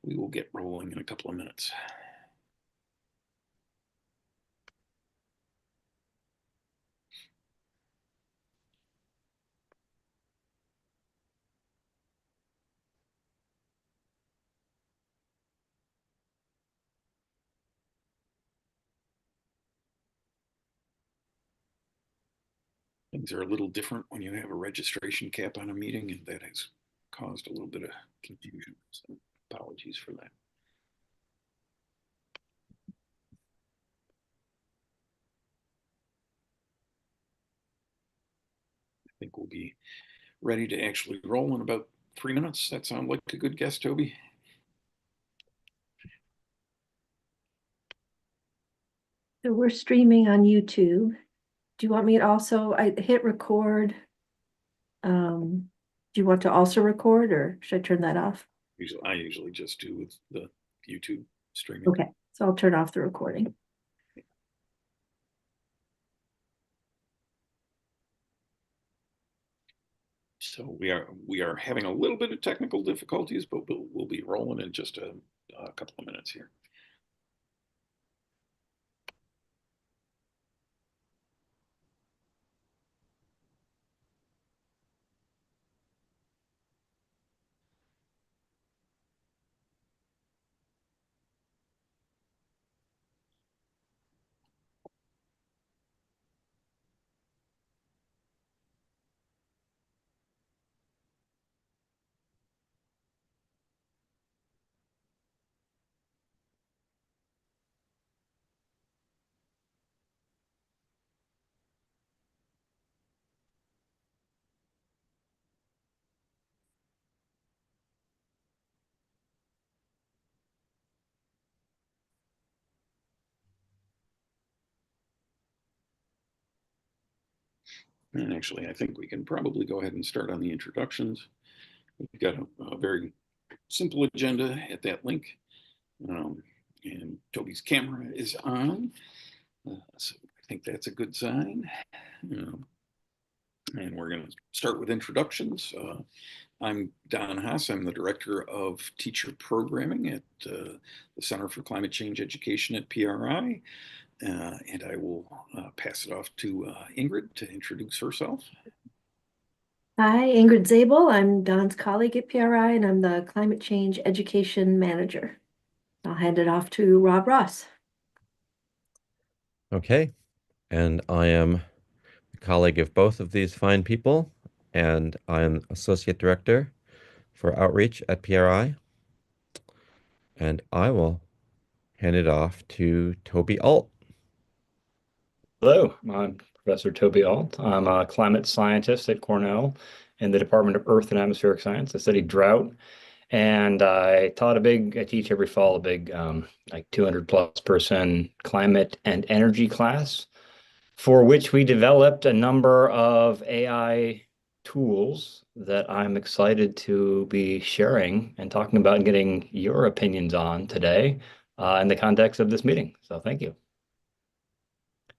We will get rolling in a couple of minutes. Things are a little different when you have a registration cap on a meeting, and that has caused a little bit of confusion. So apologies for that. I think we'll be ready to actually roll in about 3 minutes. That sounds like a good guess, Toby. So we're streaming on YouTube. Do you want me to also, I hit record. Do you want to also record or should I turn that off? I usually just do with the YouTube streaming. Okay, so I'll turn off the recording. So we are having a little bit of technical difficulties, but we'll be rolling in just a couple of minutes here. And actually, I think we can probably go ahead and start on the introductions. We've got a very simple agenda at that link. And Toby's camera is on. So I think that's a good sign. And we're going to start with introductions. I'm Don Haas. I'm the Director of Teacher Programming at the Center for Climate Change Education at PRI. And I will pass it off to Ingrid to introduce herself. Hi, Ingrid Zabel. I'm Don's colleague at PRI and I'm the Climate Change Education Manager. I'll hand it off to Rob Ross. Okay, and I am a colleague of both of these fine people, and I'm Associate Director for Outreach at PRI. And I will hand it off to Toby Ault. Hello, I'm Professor Toby Ault. I'm a climate scientist at Cornell in the Department of Earth and Atmospheric Science. I studied drought, and I teach every fall a big, like 200 plus person climate and energy class, for which we developed a number of AI tools that I'm excited to be sharing and talking about and getting your opinions on today in the context of this meeting. So thank you.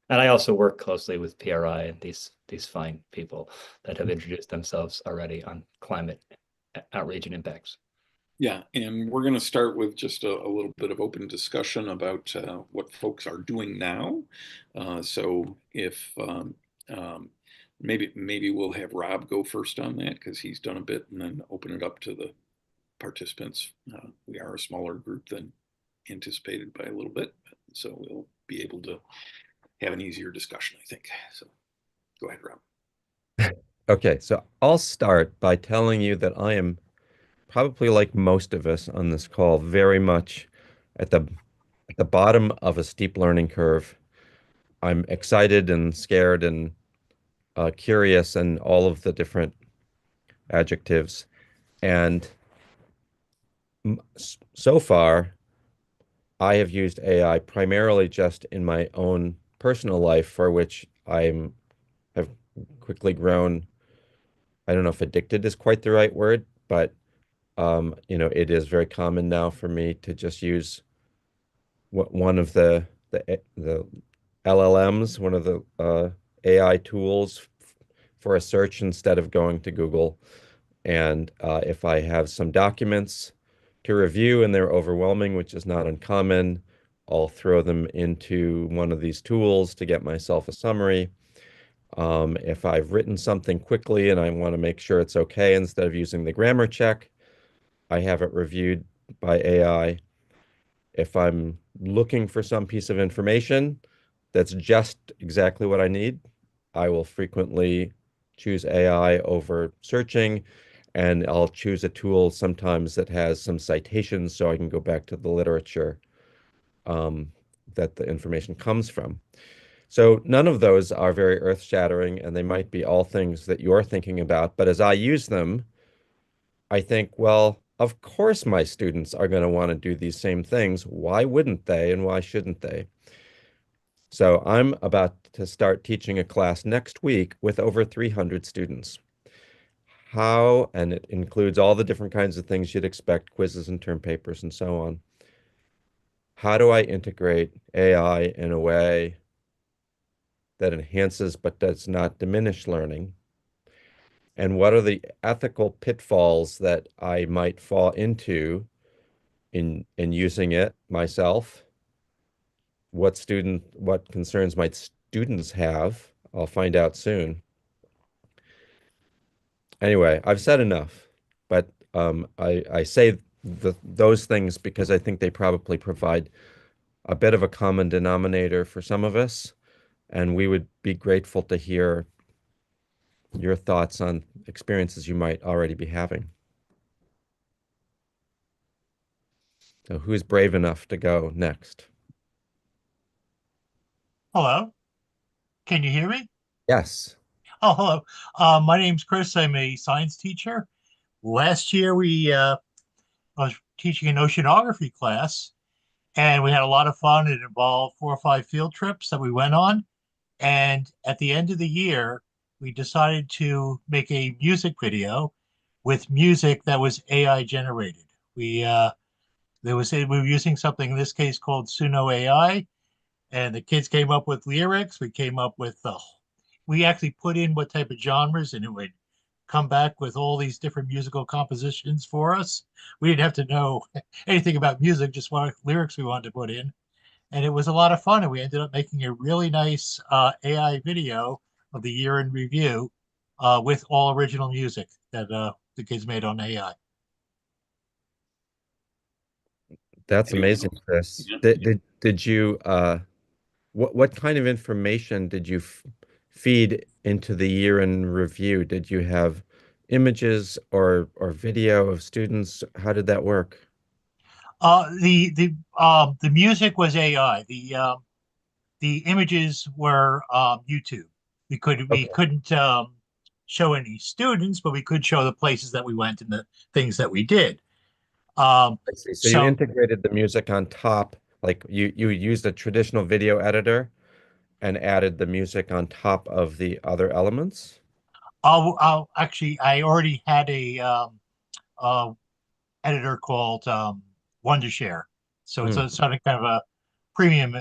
And I also work closely with PRI and these fine people that have introduced themselves already on climate outreach and impacts. Yeah, and we're going to start with just a little bit of open discussion about what folks are doing now. So if maybe we'll have Rob go first on that because he's done a bit, and then open it up to the participants. We are a smaller group than anticipated by a little bit, so we'll be able to have an easier discussion, I think. So go ahead, Rob. Okay, so I'll start by telling you that I am probably like most of us on this call, very much at the bottom of a steep learning curve. I'm excited and scared and curious and all of the different adjectives. And so far, I have used AI primarily just in my own personal life, for which have quickly grown. I don't know if addicted is quite the right word, but it is very common now for me to just use one of the LLMs, one of the AI tools for a search instead of going to Google. And if I have some documents to review and they're overwhelming, which is not uncommon, I'll throw them into one of these tools to get myself a summary. If I've written something quickly and I want to make sure it's okay, instead of using the grammar check, I have it reviewed by AI. If I'm looking for some piece of information that's just exactly what I need, I will frequently choose AI over searching, and I'll choose a tool sometimes that has some citations so I can go back to the literature that the information comes from. So none of those are very earth-shattering, and they might be all things that you're thinking about. But as I use them, I think, well, of course my students are going to want to do these same things. Why wouldn't they, and why shouldn't they? So I'm about to start teaching a class next week with over 300 students. How, and it includes all the different kinds of things you'd expect, quizzes and term papers and so on. How do I integrate AI in a way that enhances but does not diminish learning? And what are the ethical pitfalls that I might fall into in using it myself? What concerns might students have? I'll find out soon. Anyway, I've said enough, but I say those things because I think they probably provide a bit of a common denominator for some of us, and we would be grateful to hear your thoughts on experiences you might already be having. So who's brave enough to go next? Hello, can you hear me? Yes. Oh, hello. My name's Chris. I'm a science teacher. Last year, I was teaching an oceanography class, and we had a lot of fun. It involved 4 or 5 field trips that we went on. And at the end of the year, we decided to make a music video with music that was AI generated. We were using something in this case called Suno AI, and the kids came up with lyrics. We actually put in what type of genres, and it would come back with all these different musical compositions for us. We didn't have to know anything about music, just what lyrics we wanted to put in. And it was a lot of fun. And we ended up making a really nice AI video of the year in review with all original music that the kids made on AI. That's There you amazing, go. Chris. Yeah. Did you what kind of information did you feed into the year in review? Did you have images or video of students? How did that work? The music was AI. The images were YouTube. We Okay. couldn't show any students, but we could show the places that we went and the things that we did. Um, I see. So you so integrated the music on top, like you used a traditional video editor and added the music on top of the other elements? I'll actually I already had a uh, editor called Wondershare, so it's Hmm. a sort of kind of a premium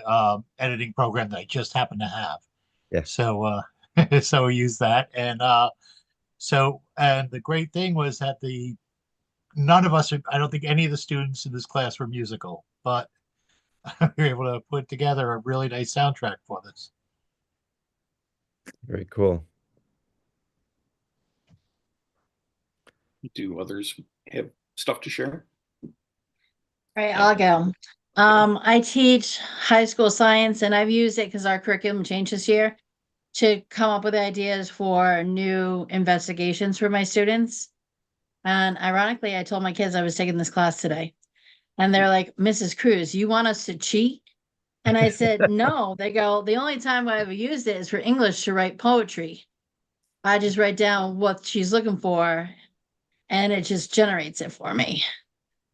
editing program that I just happen to have. Yeah. So so we use that, and the great thing was that the none of us, I don't think any of the students in this class were musical, but we were able to put together a really nice soundtrack for this. Very cool. Do others have stuff to share? All right, I'll go. I teach high school science and I've used it because our curriculum changed this year to come up with ideas for new investigations for my students. And ironically, I told my kids I was taking this class today. And they're like, Mrs. Cruz, you want us to cheat? And I said, no. They go, the only time I ever used it is for English to write poetry. I just write down what she's looking for and it just generates it for me.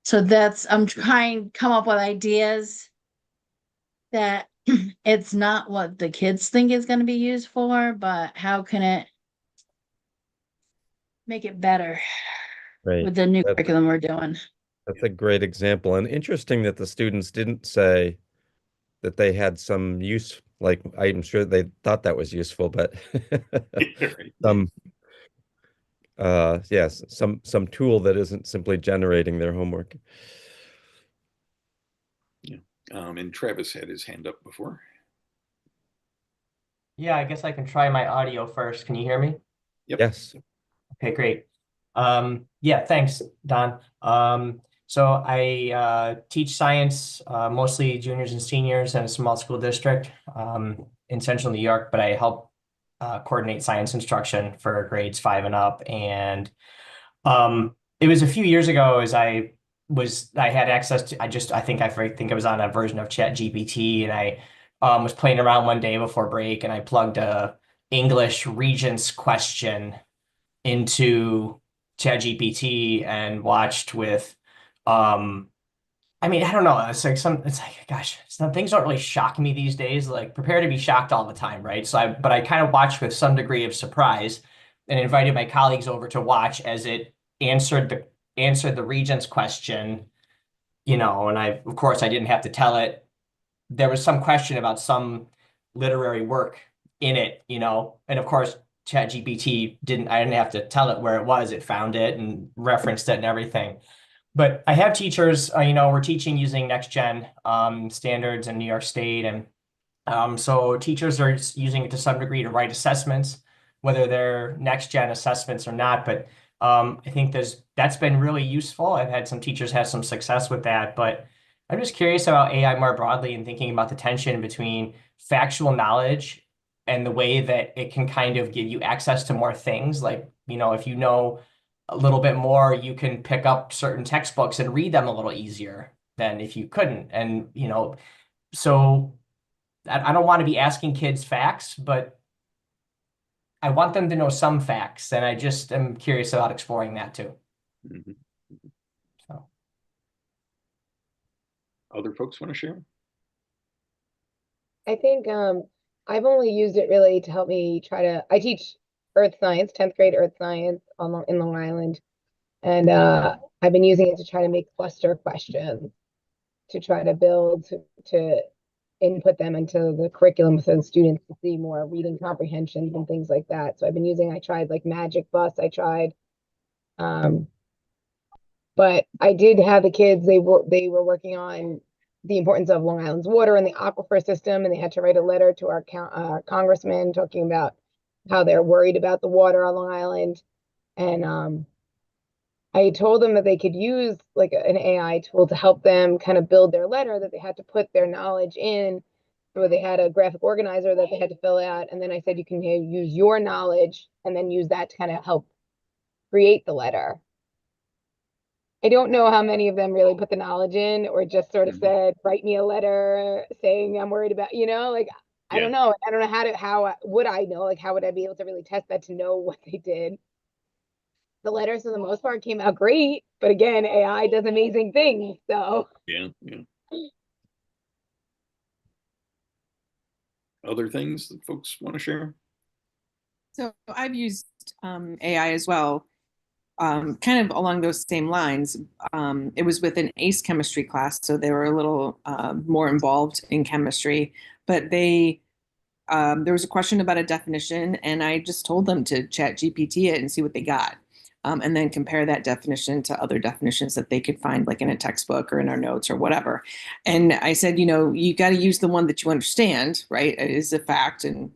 So I'm trying to come up with ideas that it's not what the kids think is going to be used for, but how can it make it better Right. with the new That's curriculum we're doing? that's a great example. And interesting that the students didn't say that they had some use, like I'm sure they thought that was useful, but Right. some yes, some tool that isn't simply generating their homework. And Travis had his hand up before. Yeah, I guess I can try my audio first. Can you hear me? Yep. Yes. Okay, great. Yeah, thanks, Don. So I teach science, mostly juniors and seniors in a small school district in central New York, but I help coordinate science instruction for grades 5 and up. And it was a few years ago as I had access to, I think I was on a version of ChatGPT, and I was playing around one day before break, and I plugged a English Regents question into ChatGPT and watched with I mean, I don't know. It's like, gosh, some things don't really shock me these days. Like, prepare to be shocked all the time, right? But I kind of watched with some degree of surprise and invited my colleagues over to watch as it answered the Regent's question, and of course, I didn't have to tell it. There was some question about some literary work in it, and of course, I didn't have to tell it where it was. It found it and referenced it and everything. But I have teachers, we're teaching using next gen standards in New York State. And so teachers are using it to some degree to write assessments, whether they're next gen assessments or not. But I think that's been really useful. I've had some teachers have some success with that. But I'm just curious about AI more broadly and thinking about the tension between factual knowledge and the way that it can kind of give you access to more things. Like, if you know a little bit more, you can pick up certain textbooks and read them a little easier than if you couldn't. And, so I don't want to be asking kids facts, but I want them to know some facts. And I just am curious about exploring that too. Mhm. So. Other folks want to share? I think I've only used it really to help me I teach earth science, 10th grade earth science in Long Island. And I've been using it to try to make cluster questions, to try to build, to input them into the curriculum so the students to see more reading comprehensions and things like that. So I tried like Magic Bus, but I did have the kids, they were working on the importance of Long Island's water and the aquifer system, and they had to write a letter to our congressman talking about how they're worried about the water on Long Island. And I told them that they could use like an AI tool to help them kind of build their letter, that they had to put their knowledge in, or they had a graphic organizer that they had to fill out. And then I said, you can use your knowledge and then use that to kind of help create the letter. I don't know how many of them really put the knowledge in or just sort of said, write me a letter saying I'm worried about, like, I don't know. I don't know how would I know? Like, how would I be able to really test that to know what they did? The letters, for the most part, came out great. But again, AI does amazing things. So Yeah. Other things that folks want to share? So I've used AI as well, kind of along those same lines. It was with an ACE chemistry class, so they were a little more involved in chemistry, but there was a question about a definition, and I just told them to chat GPT it and see what they got. And then compare that definition to other definitions that they could find, like in a textbook or in our notes or whatever. And I said, you got to use the one that you understand, right? It is a fact. And,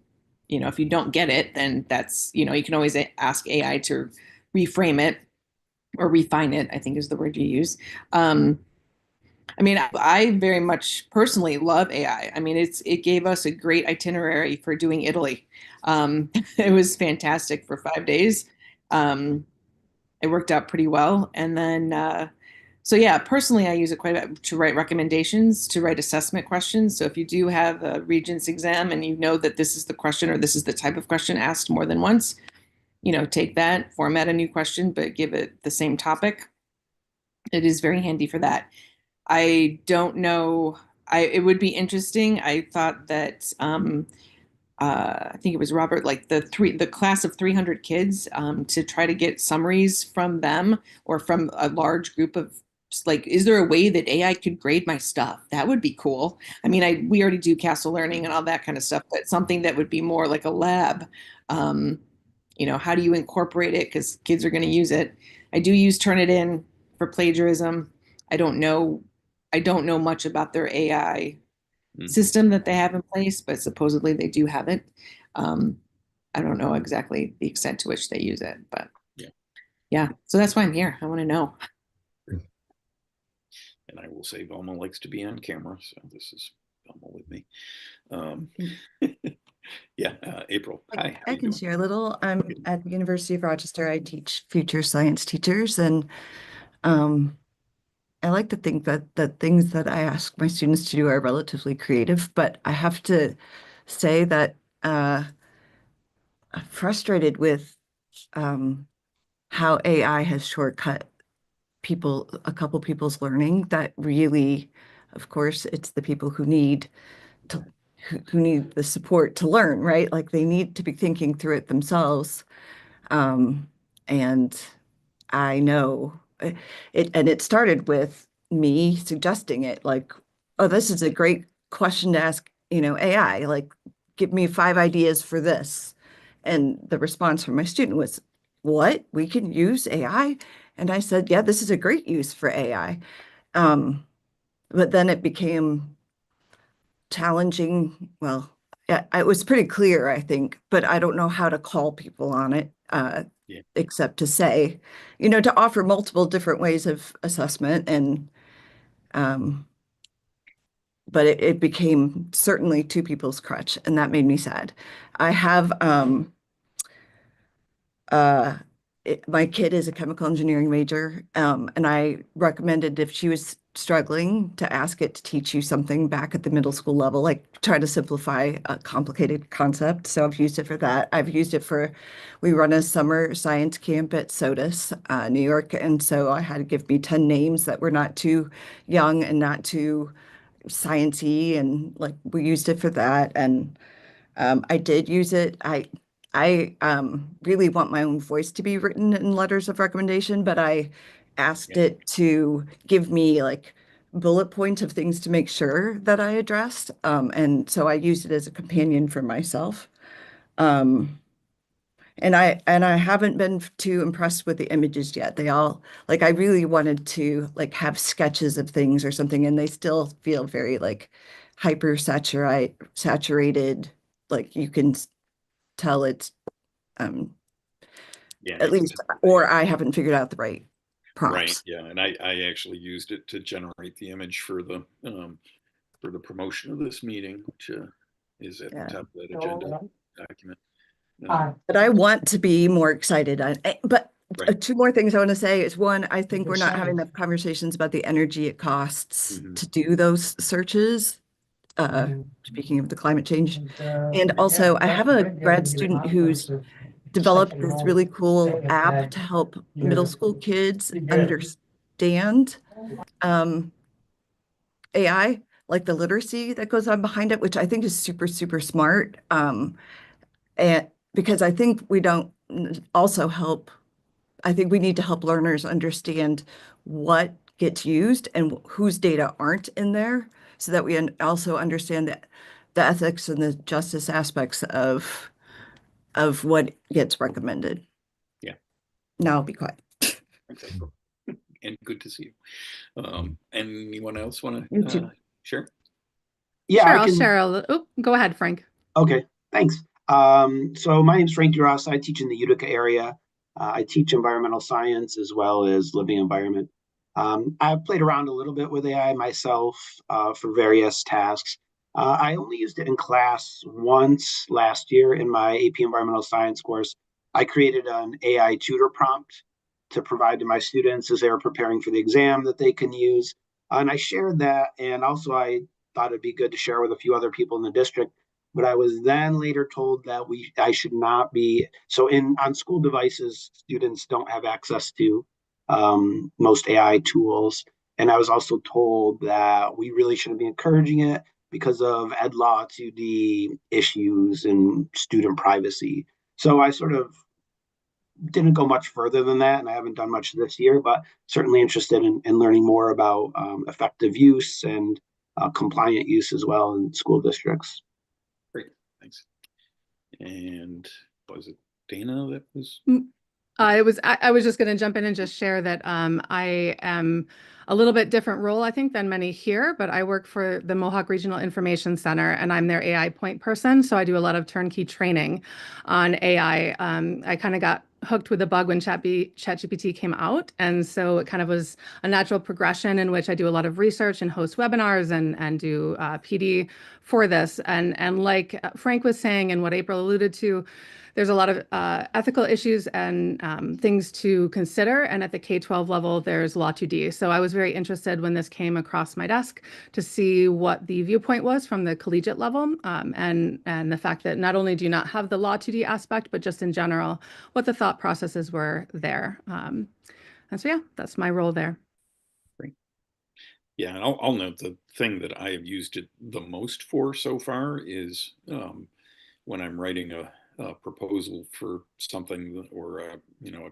if you don't get it, then that's, you can always ask AI to reframe it or refine it, I think is the word you use. I mean, I very much personally love AI. I mean, it gave us a great itinerary for doing Italy. It was fantastic for 5 days. It worked out pretty well. And then, so yeah, personally, I use it quite a bit to write recommendations, to write assessment questions. So if you do have a Regents exam and you know that this is the question or this is the type of question asked more than once, take that, format a new question, but give it the same topic. It is very handy for that. I don't know. It would be interesting. I thought that I think it was Robert, like the class of 300 kids, to try to get summaries from them or from a large group of, like, is there a way that AI could grade my stuff? That would be cool. I mean, we already do Castle Learning and all that kind of stuff, but something that would be more like a lab. How do you incorporate it? Because kids are going to use it. I do use Turnitin for plagiarism. I don't know. I don't know much about their AI Mhm. system that they have in place, but supposedly they do have it. I don't know exactly the extent to which they use it, but yeah. So that's why I'm here. I want to know. And I will say Velma likes to be on camera, so this is Velma with me. Yeah, April. Hi. how I you can doing? share a little. I'm at the University of Rochester. I teach future science teachers, and I like to think that the things that I ask my students to do are relatively creative, but I have to say that I'm frustrated with how AI has shortcut a couple people's learning that really, of course, it's the people who need to who need the support to learn, right? Like they need to be thinking through it themselves. And I know and it started with me suggesting it like, oh, this is a great question to ask, AI, like, give me 5 ideas for this. And the response from my student was, what? We can use AI? And I said, yeah, this is a great use for AI. But then it became challenging. Well, it was pretty clear, I think, but I don't know how to call people on it, Yeah. except to say, to offer multiple different ways of assessment. And, but it became certainly two people's crutch, and that made me sad. I have, uh, my kid is a chemical engineering major, and I recommended if she was struggling to ask it to teach you something back at the middle school level, like try to simplify a complicated concept. So I've used it for that. I've used it we run a summer science camp at SOTUS, New York. And so I had to give me 10 names that were not too young and not too sciencey. And like we used it for that. And I did use it. I really want my own voice to be written in letters of recommendation, but I asked Yeah. it to give me like bullet points of things to make sure that I addressed. And so I used it as a companion for myself. And I haven't been too impressed with the images yet. They all like I really wanted to like have sketches of things or something, and they still feel very like hyper saturated. Like you can tell it's um Yeah. at least, or I haven't figured out the right Right. prompts. Yeah. And I actually used it to generate the image for the promotion of this meeting, which is at Yeah. the top of that agenda document. But I want to be more excited. But Right. two more things I want to say is one, I think we're not having enough conversations about the energy it costs Mhm. to do those searches. Speaking of the climate change. And also, I have a grad student who's developed this really cool app to help middle school kids understand AI, like the literacy that goes on behind it, which I think is super, super smart. And because I think we don't also help, I think we need to help learners understand what gets used and whose data aren't in there so that we also understand the ethics and the justice aspects of what gets recommended. Yeah. Now I'll be quiet. Exactly. And good to see you. Anyone else want You to too. share? Yeah, Sure, I I'll can. share a little. Oh, go ahead, Frank. Okay, thanks. So my name's Frank DeRosa. I teach in the Utica area. I teach environmental science as well as living environment. I've played around a little bit with AI myself for various tasks. I only used it in class once last year in my AP Environmental Science course. I created an AI tutor prompt to provide to my students as they were preparing for the exam that they can use. And I shared that, and also I thought it'd be good to share with a few other people in the district. But I was then later told that I should not be on school devices, students don't have access to most AI tools. And I was also told that we really shouldn't be encouraging it because of Ed Law 2D issues and student privacy. So I sort of didn't go much further than that, and I haven't done much this year, but certainly interested in learning more about effective use and compliant use as well in school districts. Great, thanks. And was it Dana that was? I was just going to jump in and just share that I am a little bit different role, I think, than many here, but I work for the Mohawk Regional Information Center and I'm their AI point person. So I do a lot of turnkey training on AI. I kind of got hooked with the bug when ChatGPT came out. And so it kind of was a natural progression in which I do a lot of research and host webinars and do PD for this. And like Frank was saying and what April alluded to, there's a lot of ethical issues and things to consider. And at the K-12 level, there's Law 2D. So I was very interested when this came across my desk to see what the viewpoint was from the collegiate level and the fact that not only do you not have the Law 2D aspect, but just in general, what the thought processes were there. And so, yeah, that's my role there. Great. Yeah, and I'll note the thing that I have used it the most for so far is when I'm writing a proposal for something or a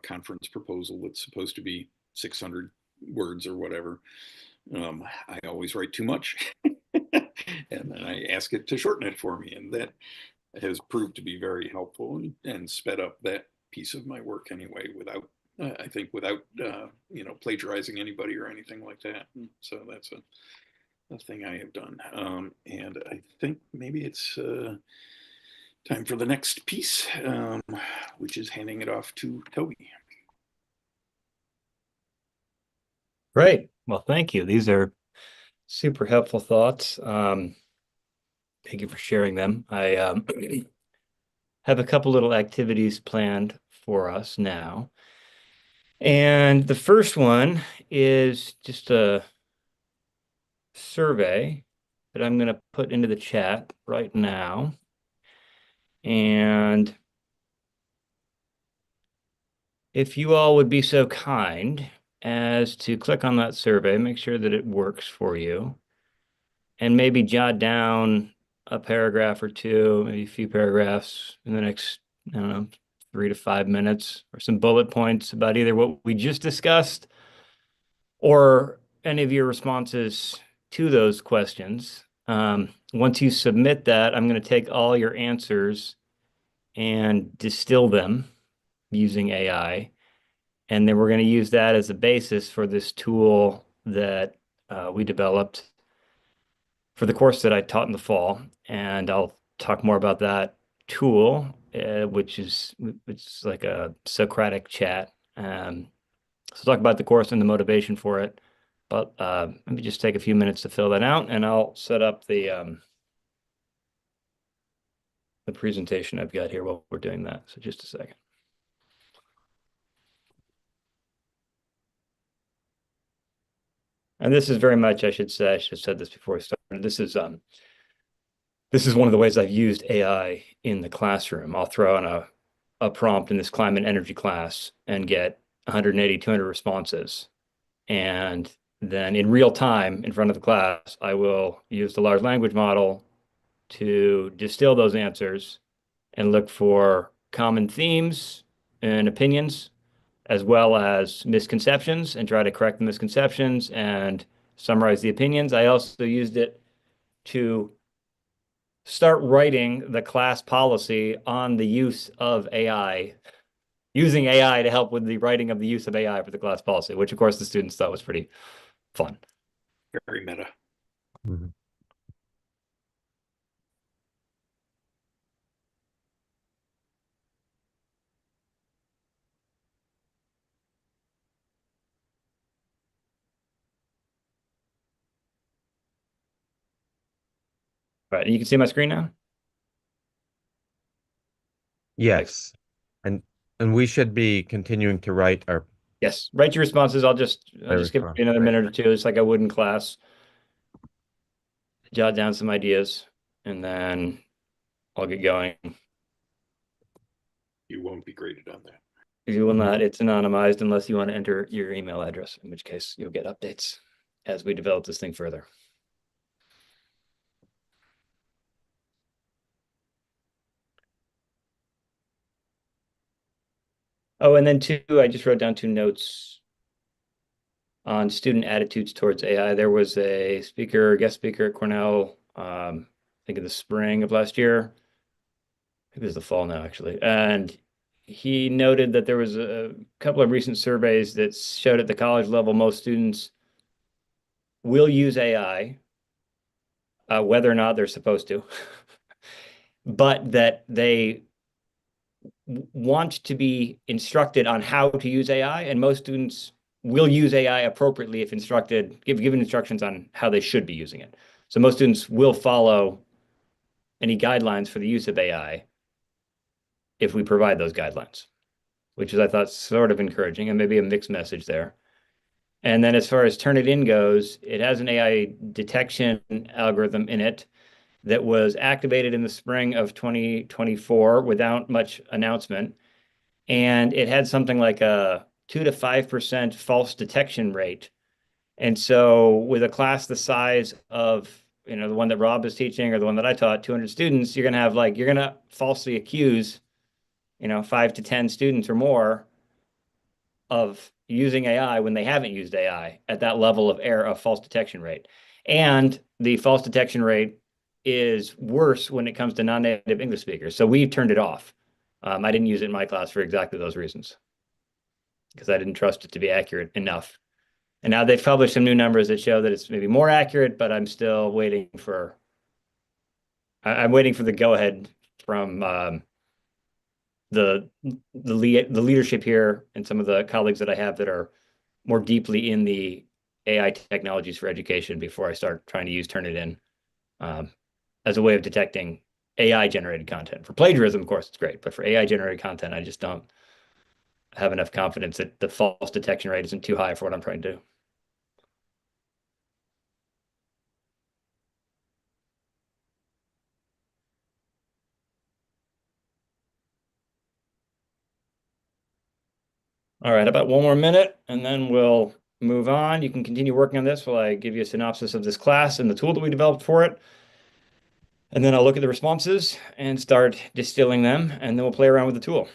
conference proposal that's supposed to be 600 words or whatever. I always write too much and then I ask it to shorten it for me, and that has proved to be very helpful and sped up that piece of my work anyway, without I think without plagiarizing anybody or anything like that. And so that's a thing I have done, and I think maybe it's time for the next piece, which is handing it off to Toby. Great. Well, thank you. These are super helpful thoughts. Thank you for sharing them. I have a couple little activities planned for us now. And the first one is just a survey that I'm going to put into the chat right now. And if you all would be so kind as to click on that survey, make sure that it works for you, and maybe jot down a paragraph or two, maybe a few paragraphs in the next, I don't know, 3 to 5 minutes, or some bullet points about either what we just discussed or any of your responses to those questions. Once you submit that, I'm going to take all your answers and distill them using AI. And then we're going to use that as a basis for this tool that we developed for the course that I taught in the fall. And I'll talk more about that tool, which is like a Socratic Chat. So talk about the course and the motivation for it. But let me just take a few minutes to fill that out, and I'll set up the presentation I've got here while we're doing that. So just a second. And this is very much, I should have said this before I started. This is one of the ways I've used AI in the classroom. I'll throw in a prompt in this climate energy class and get 180, 200 responses. And then in real time in front of the class, I will use the large language model to distill those answers and look for common themes and opinions, as well as misconceptions, and try to correct the misconceptions and summarize the opinions. I also used it to start writing the class policy on the use of AI, using AI to help with the writing of the use of AI for the class policy, which of course the students thought was pretty fun. Very meta. Mm-hmm. Right, you can see my screen now? Yes. And we should be continuing to write our Yes, write your responses. I'll just give you another minute or two, just like I would in class. Jot down some ideas, and then I'll get going. You won't be graded on that. You will not. It's anonymized unless you want to enter your email address, in which case you'll get updates as we develop this thing further. Oh, and then I just wrote down 2 notes on student attitudes towards AI. There was a guest speaker at Cornell, I think in the spring of last year. Maybe it was the fall now, actually. And he noted that there was a couple of recent surveys that showed at the college level, most students will use AI, whether or not they're supposed to, but that they want to be instructed on how to use AI, and most students will use AI appropriately if instructed, given instructions on how they should be using it. So most students will follow any guidelines for the use of AI if we provide those guidelines, which is, I thought, sort of encouraging, and maybe a mixed message there. And then as far as Turnitin goes, it has an AI detection algorithm in it that was activated in the spring of 2024 without much announcement. And it had something like a 2 to 5% false detection rate. And so with a class the size of, the one that Rob is teaching or the one that I taught, 200 students, you're going to falsely accuse, 5 to 10 students or more of using AI when they haven't used AI at that level of error of false detection rate. And the false detection rate is worse when it comes to non-native English speakers. So we turned it off. I didn't use it in my class for exactly those reasons, because I didn't trust it to be accurate enough. And now they've published some new numbers that show that it's maybe more accurate, but I'm still waiting for the go-ahead from the leadership here and some of the colleagues that I have that are more deeply in the AI technologies for education before I start trying to use Turnitin as a way of detecting AI-generated content. For plagiarism, of course, it's great, but for AI-generated content, I just don't have enough confidence that the false detection rate isn't too high for what I'm trying to do. All right, about one more minute, and then we'll move on. You can continue working on this while I give you a synopsis of this class and the tool that we developed for it. And then I'll look at the responses and start distilling them, and then we'll play around with the tool.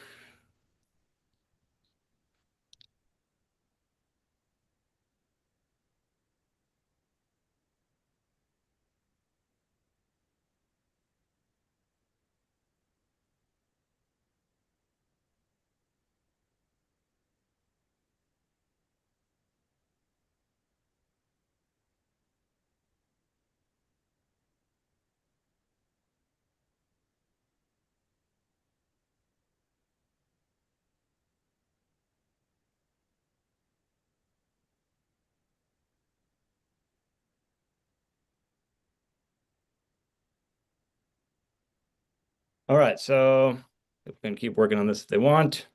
All right, so we're going to keep working on this if they want.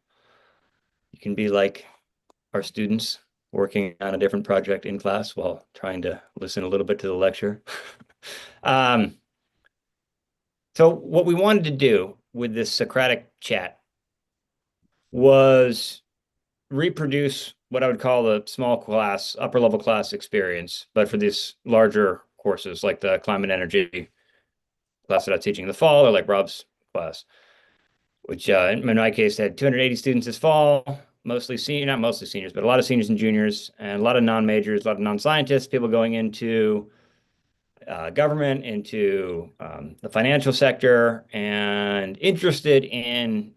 You can be like our students working on a different project in class while trying to listen a little bit to the lecture. So what we wanted to do with this Socratic chat was reproduce what I would call the small class, upper level class experience, but for these larger courses like the climate energy class that I was teaching in the fall, or like Rob's class, which in my case had 280 students this fall, mostly senior, not mostly seniors, but a lot of seniors and juniors, and a lot of non-majors, a lot of non-scientists, people going into government, into the financial sector, and interested in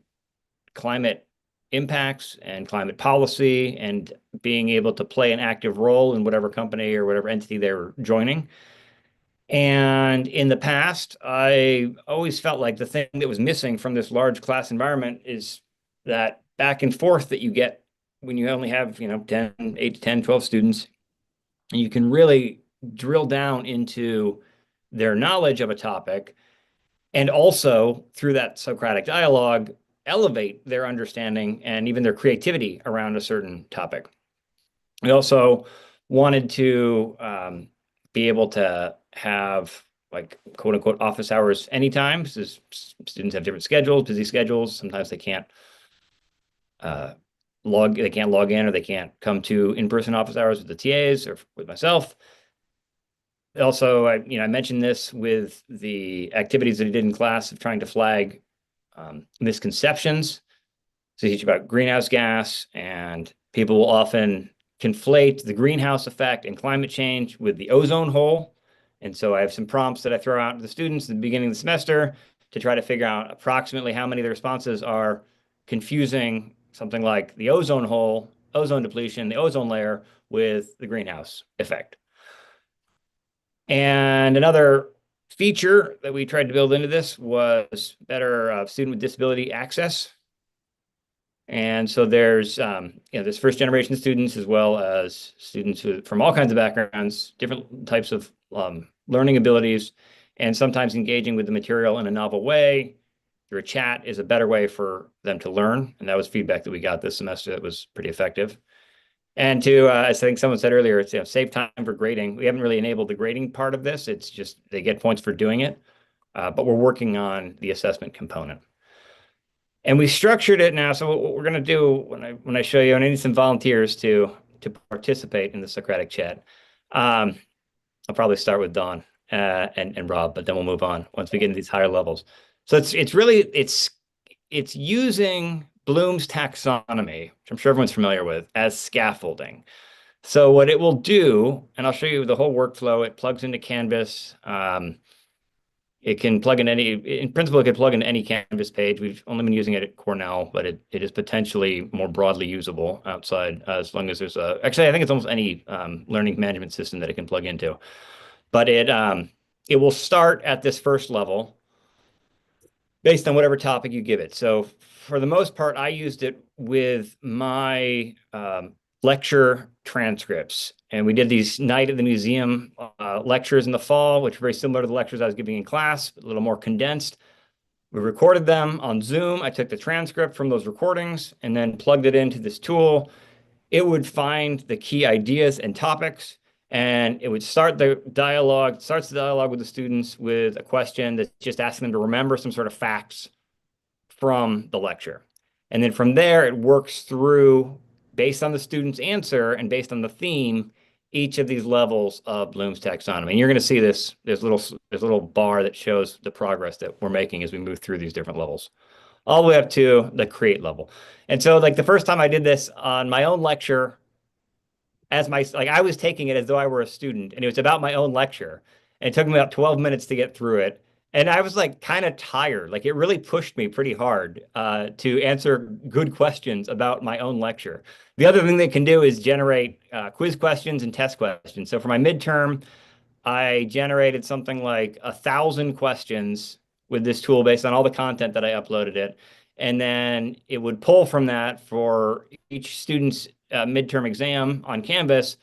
climate impacts and climate policy and being able to play an active role in whatever company or whatever entity they were joining. And in the past, I always felt like the thing that was missing from this large class environment is that back and forth that you get when you only have, 8 to 10, 12 students, and you can really drill down into their knowledge of a topic, and also through that Socratic dialogue, elevate their understanding and even their creativity around a certain topic. We also wanted to be able to have like quote unquote office hours anytime, because students have different schedules, busy schedules. Sometimes they can't log in, or they can't come to in-person office hours with the TAs or with myself. Also, I mentioned this with the activities that I did in class of trying to flag misconceptions. So I teach about greenhouse gas, and people will often conflate the greenhouse effect and climate change with the ozone hole. And so I have some prompts that I throw out to the students at the beginning of the semester to try to figure out approximately how many of the responses are confusing something like the ozone hole, ozone depletion, the ozone layer with the greenhouse effect. And another feature that we tried to build into this was better student with disability access. And so there's there's first generation students as well as students from all kinds of backgrounds, different types of learning abilities, and sometimes engaging with the material in a novel way through a chat is a better way for them to learn. And that was feedback that we got this semester that was pretty effective. And to, as I think someone said earlier, it's save time for grading. We haven't really enabled the grading part of this. It's just they get points for doing it, but we're working on the assessment component. And we structured it now. So what we're going to do when I show you, I need some volunteers to participate in the Socratic Chat. I'll probably start with Dawn and Rob, but then we'll move on once we get into these higher levels. So it's using Bloom's taxonomy, which I'm sure everyone's familiar with, as scaffolding. So what it will do, and I'll show you the whole workflow. It plugs into Canvas. It can plug in in principle, it could plug into any Canvas page. We've only been using it at Cornell, but it is potentially more broadly usable outside as long as there's actually, I think it's almost any learning management system that it can plug into. But it will start at this first level based on whatever topic you give it. So for the most part, I used it with my lecture transcripts. And we did these Night at the Museum lectures in the fall, which were very similar to the lectures I was giving in class, a little more condensed. We recorded them on Zoom. I took the transcript from those recordings and then plugged it into this tool. It would find the key ideas and topics, and it would starts the dialogue with the students with a question that's just asking them to remember some sort of facts from the lecture. And then from there, it works through, based on the student's answer and based on the theme, each of these levels of Bloom's taxonomy. And you're going to see this, there's a little bar that shows the progress that we're making as we move through these different levels, all the way up to the create level. And so like the first time I did this on my own lecture, I was taking it as though I were a student, and it was about my own lecture. And it took me about 12 minutes to get through it. And I was like kind of tired. Like it really pushed me pretty hard to answer good questions about my own lecture. The other thing they can do is generate quiz questions and test questions. So for my midterm, I generated something like 1,000 questions with this tool based on all the content that I uploaded it. And then it would pull from that for each student's midterm exam on Canvas,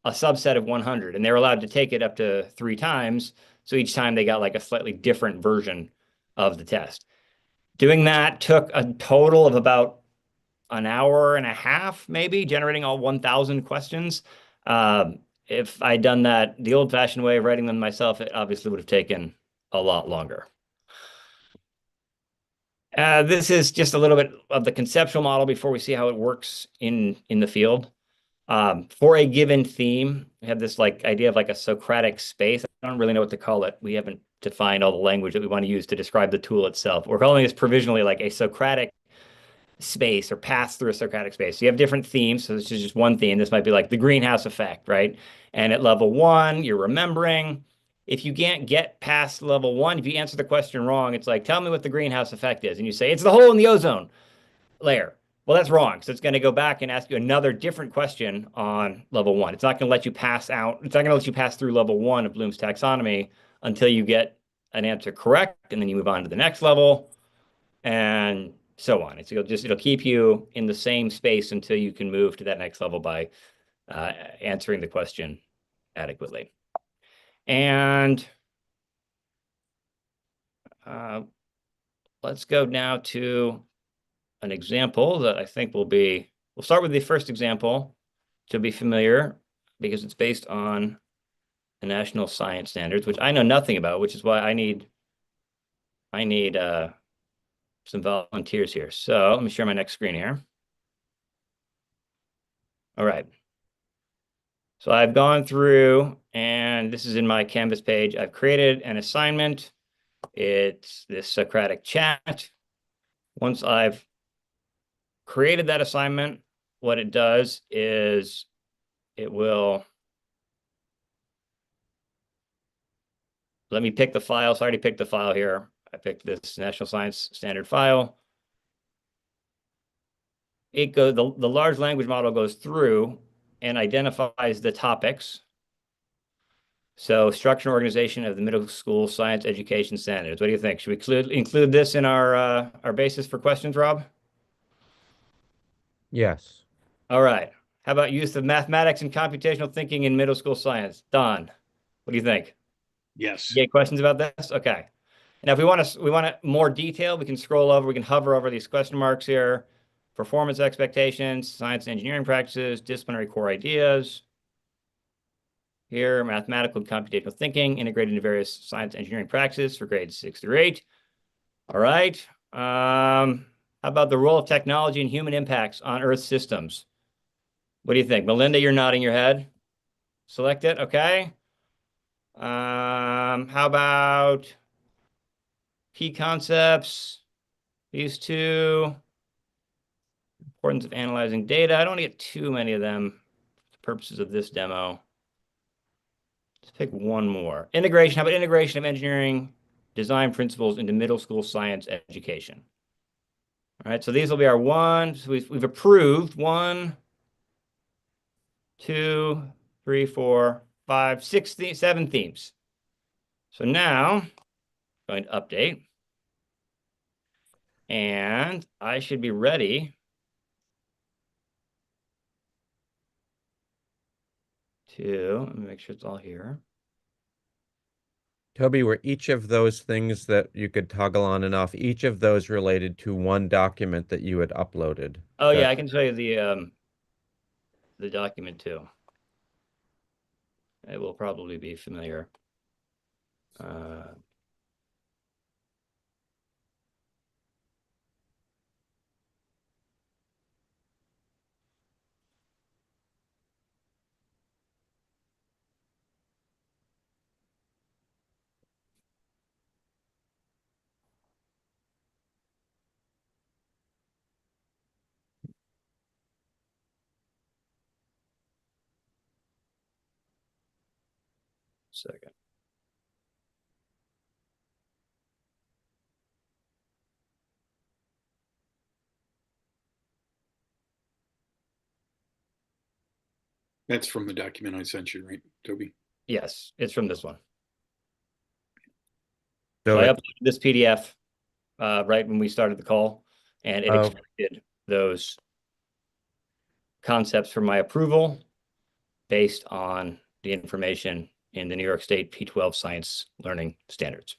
a subset of 100. And they were allowed to take it up to 3 times. So each time they got like a slightly different version of the test. Doing that took a total of about an hour and a half, maybe, generating all 1,000 questions. If I'd done that the old-fashioned way of writing them myself, it obviously would have taken a lot longer. This is just a little bit of the conceptual model before we see how it works in the field. For a given theme, we have this like idea of like a Socratic space. I don't really know what to call it. We haven't defined all the language that we want to use to describe the tool itself. We're calling this provisionally like a Socratic space or pass through a Socratic space. So you have different themes. So this is just one theme. This might be like the greenhouse effect, right? And at level 1, you're remembering. If you can't get past level 1, if you answer the question wrong, it's like, tell me what the greenhouse effect is. And you say, it's the hole in the ozone layer. Well, that's wrong. So it's going to go back and ask you another different question on level 1. It's not going to let you pass out. It's not going to let you pass through level 1 of Bloom's taxonomy until you get an answer correct. And then you move on to the next level and so on. It'll keep you in the same space until you can move to that next level by answering the question adequately. And let's go now to an example that I think we'll start with the first example to be familiar because it's based on the national science standards, which I know nothing about, which is why I need some volunteers here. So let me share my next screen here. All right. So I've gone through, and this is in my Canvas page. I've created an assignment. It's this Socratic Chat. Once I've created that assignment, what it does is it will let me pick the file. So I already picked the file here. I picked this National Science Standard file. the large language model goes through and identifies the topics. So structure and organization of the middle school science education standards. What do you think? Should we include this in our basis for questions, Rob? Yes. All right. How about use of mathematics and computational thinking in middle school science? Don, what do you think? Yes. You get questions about this? Okay. Now, if we want more detail, we can scroll over, we can hover over these question marks here. Performance expectations, science and engineering practices, disciplinary core ideas. Here, mathematical and computational thinking integrated into various science engineering practices for grades 6 through 8. All right. How about the role of technology and human impacts on Earth systems? What do you think? Melinda, you're nodding your head. Select it. Okay. How about key concepts? These two. Importance of analyzing data. I don't want to get too many of them for the purposes of this demo. Let's pick one more. Integration. How about integration of engineering design principles into middle school science education? All right, so these will be our ones. We've approved 1, 2, 3, 4, 5, 6, 7 themes. So now I'm going to update. And I should be ready to, let me make sure it's all here. Toby, were each of those things that you could toggle on and off, each of those related to one document that you had uploaded? Oh yeah, I can show you the document too. It will probably be familiar. Second. That's from the document I sent you, right, Toby? Yes, it's from this one. So I uploaded this PDF right when we started the call, and it extracted those concepts for my approval based on the information in the New York State P12 Science Learning Standards.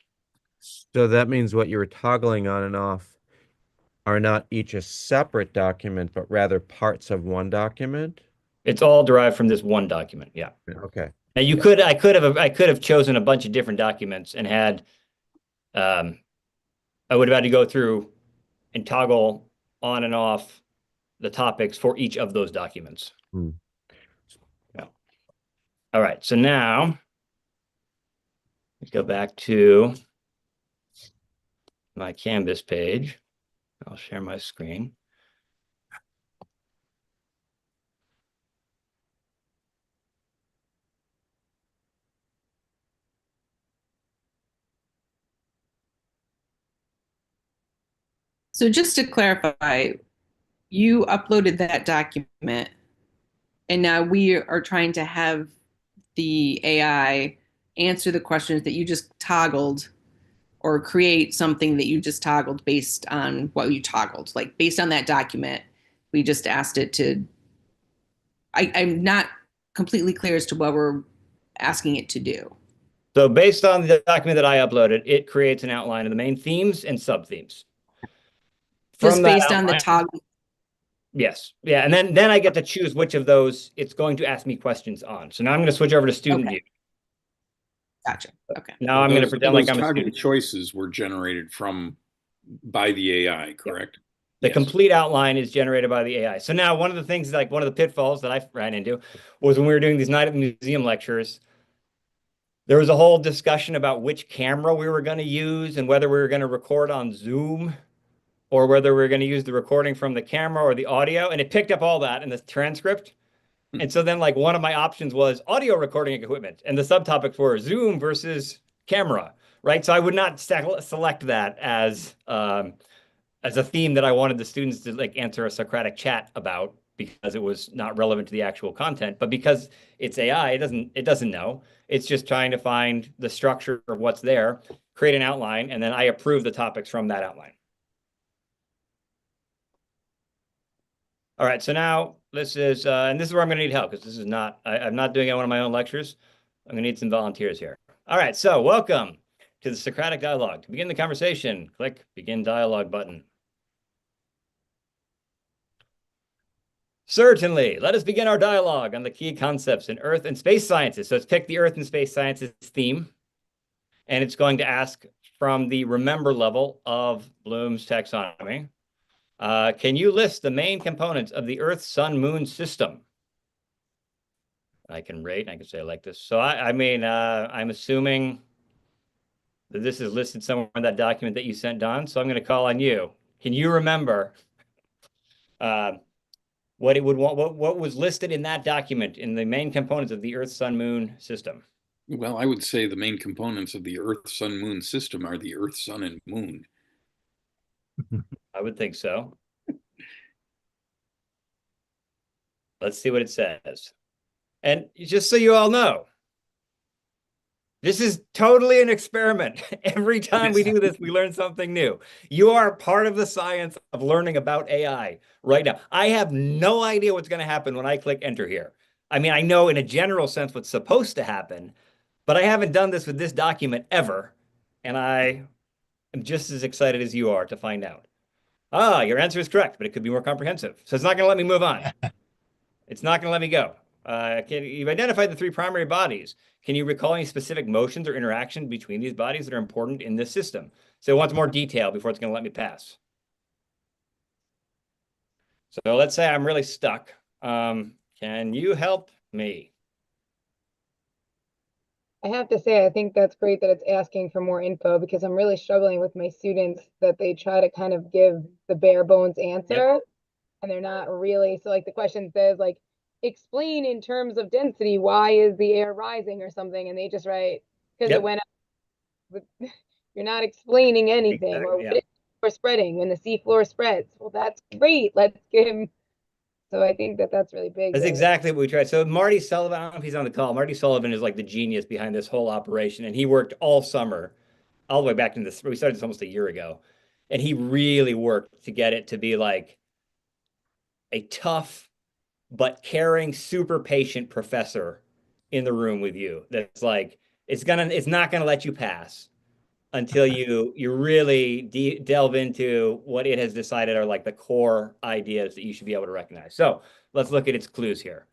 So that means what you were toggling on and off are not each a separate document, but rather parts of one document? It's all derived from this one document. Yeah. Okay. Now I could have chosen a bunch of different documents and had I would have had to go through and toggle on and off the topics for each of those documents. Yeah. All right. So now let's go back to my Canvas page. I'll share my screen. So just to clarify, you uploaded that document and now we are trying to have the AI answer the questions that you just toggled or create something that you just toggled based on what you toggled. Like based on that document, we just asked it to, I'm not completely clear as to what we're asking it to do. So based on the document that I uploaded, it creates an outline of the main themes and sub-themes. Just based on the toggle. Yes. Yeah. And then I get to choose which of those it's going to ask me questions on. So now I'm going to switch over to student view. Gotcha. Okay. Now I'm going to pretend like I'm a target student. choices were generated by the AI, correct? The complete outline is generated by the AI. So now one of the things, like one of the pitfalls that I ran into was when we were doing these Night at the Museum lectures, there was a whole discussion about which camera we were going to use and whether we were going to record on Zoom or whether we were going to use the recording from the camera or the audio. And it picked up all that in the transcript. And so then like one of my options was audio recording equipment and the subtopics were Zoom versus camera, right? So I would not select that as as a theme that I wanted the students to like answer a Socratic chat about because it was not relevant to the actual content, but because it's AI, it doesn't know. It's just trying to find the structure of what's there, create an outline, and then I approve the topics from that outline. All right, so now this is, and this is where I'm gonna need help because this is not, I'm not doing one of my own lectures. I'm gonna need some volunteers here. All right, so welcome to the Socratic Dialogue. To begin the conversation, click Begin Dialogue button. Certainly. Let us begin our dialogue on the key concepts in Earth and space sciences. So it's picked the Earth and space sciences theme, and it's going to ask from the remember level of Bloom's taxonomy. Can you list the main components of the Earth, Sun, Moon system? I can rate, I can say it like this. So I mean, I'm assuming that this is listed somewhere in that document that you sent, Don. So I'm going to call on you. Can you remember what it would want, what was listed in that document in the main components of the Earth, Sun, Moon system? Well, I would say the main components of the Earth, Sun, Moon system are the Earth, Sun, and Moon. I would think so. Let's see what it says. And just so you all know, this is totally an experiment. Every time we do this, we learn something new. You are part of the science of learning about AI right now. I have no idea what's going to happen when I click enter here. I mean, I know in a general sense what's supposed to happen, but I haven't done this with this document ever. And I am just as excited as you are to find out. Ah, your answer is correct, but it could be more comprehensive. So it's not going to let me move on. It's not going to let me go. You've identified the three primary bodies. Can you recall any specific motions or interaction between these bodies that are important in this system? So it wants more detail before it's going to let me pass. So let's say I'm really stuck. Can you help me? I have to say, I think that's great that it's asking for more info because I'm really struggling with my students that they try to kind of give the bare bones answer and they're not really. So like the question says like, explain in terms of density, why is the air rising or something? And they just write, because it went up. You're not explaining anything. Exactly, or we're spreading when the seafloor spreads. Well, that's great. Let's give him. So I think that that's really big. That's exactly what we tried. So Marty Sullivan, I don't know if he's on the call. Marty Sullivan is like the genius behind this whole operation. And he worked all summer, all the way back in this. We started this almost a year ago. And he really worked to get it to be like a tough but caring, super patient professor in the room with you. That's like, it's not gonna let you pass until you really delve into what it has decided are like the core ideas that you should be able to recognize. So let's look at its clues here.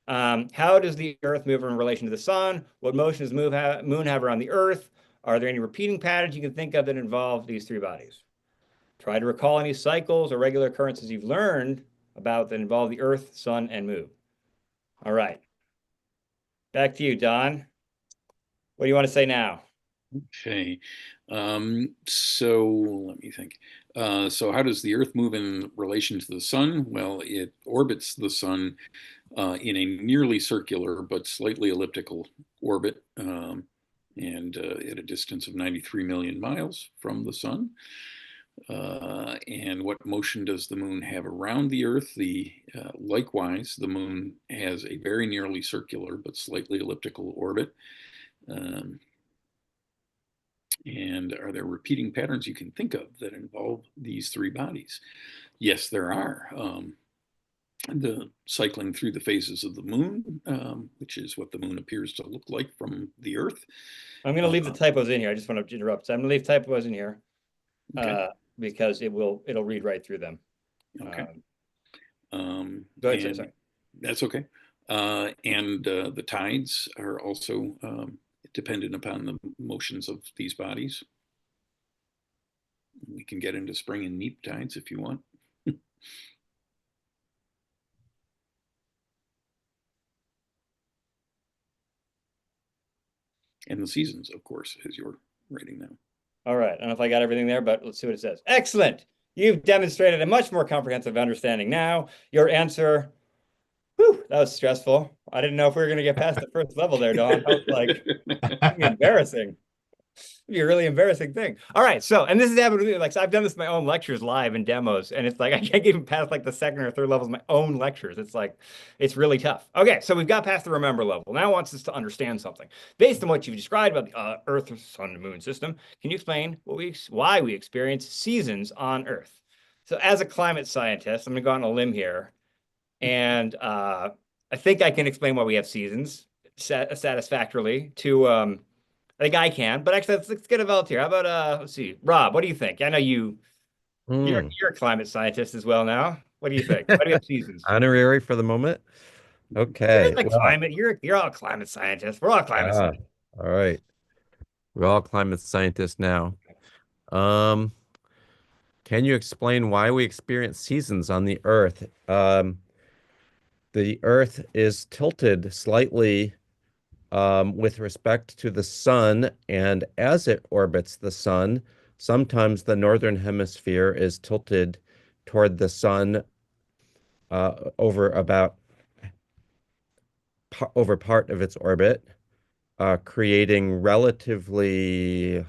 How does the Earth move in relation to the sun? What motion does the moon have around the Earth? Are there any repeating patterns you can think of that involve these three bodies? Try to recall any cycles or regular occurrences you've learned about that involve the Earth, Sun, and Moon. All right. Back to you, Don. What do you want to say now? Okay. So let me think. So how does the Earth move in relation to the sun? Well, it orbits the sun in a nearly circular but slightly elliptical orbit and at a distance of 93 million miles from the sun. And what motion does the moon have around the Earth? Likewise, the moon has a very nearly circular but slightly elliptical orbit. And are there repeating patterns you can think of that involve these three bodies? Yes, there are. The cycling through the phases of the moon, which is what the moon appears to look like from the Earth. I'm going to leave the typos in here. I just want to interrupt. So I'm going to leave typos in here. Okay. Because it'll read right through them. Okay. Go ahead, sorry. That's okay. And the tides are also dependent upon the motions of these bodies. We can get into spring and neap tides if you want. And the seasons, of course, as you're writing now. All right. I don't know if I got everything there, but let's see what it says. Excellent. You've demonstrated a much more comprehensive understanding now. Your answer, whew, that was stressful. I didn't know if we were going to get past the first level there, Don. I was like, embarrassing. Be a really embarrassing thing. All right, so and this has happened with me. Like, so I've done this in my own lectures live and demos, and it's like I can't even pass like the second or third levels of my own lectures. It's like it's really tough. Okay, so we've got past the remember level. Now it wants us to understand something based on what you've described about the Earth, Sun, and Moon system. Can you explain why we experience seasons on Earth? So, as a climate scientist, I'm going to go on a limb here, and I think I can explain why we have seasons satisfactorily to. I think I can, but actually, let's get a volunteer. How about let's see, Rob, what do you think? I know you're a climate scientist as well now. What do you think? Why do we have seasons? Honorary for the moment. You're Okay. like Well, climate. You're all climate scientists. We're all climate scientists. all right. We're all climate scientists now. Um, can you explain why we experience seasons on the Earth? The Earth is tilted slightly with respect to the sun, and as it orbits the sun, sometimes the northern hemisphere is tilted toward the sun over part of its orbit, creating relatively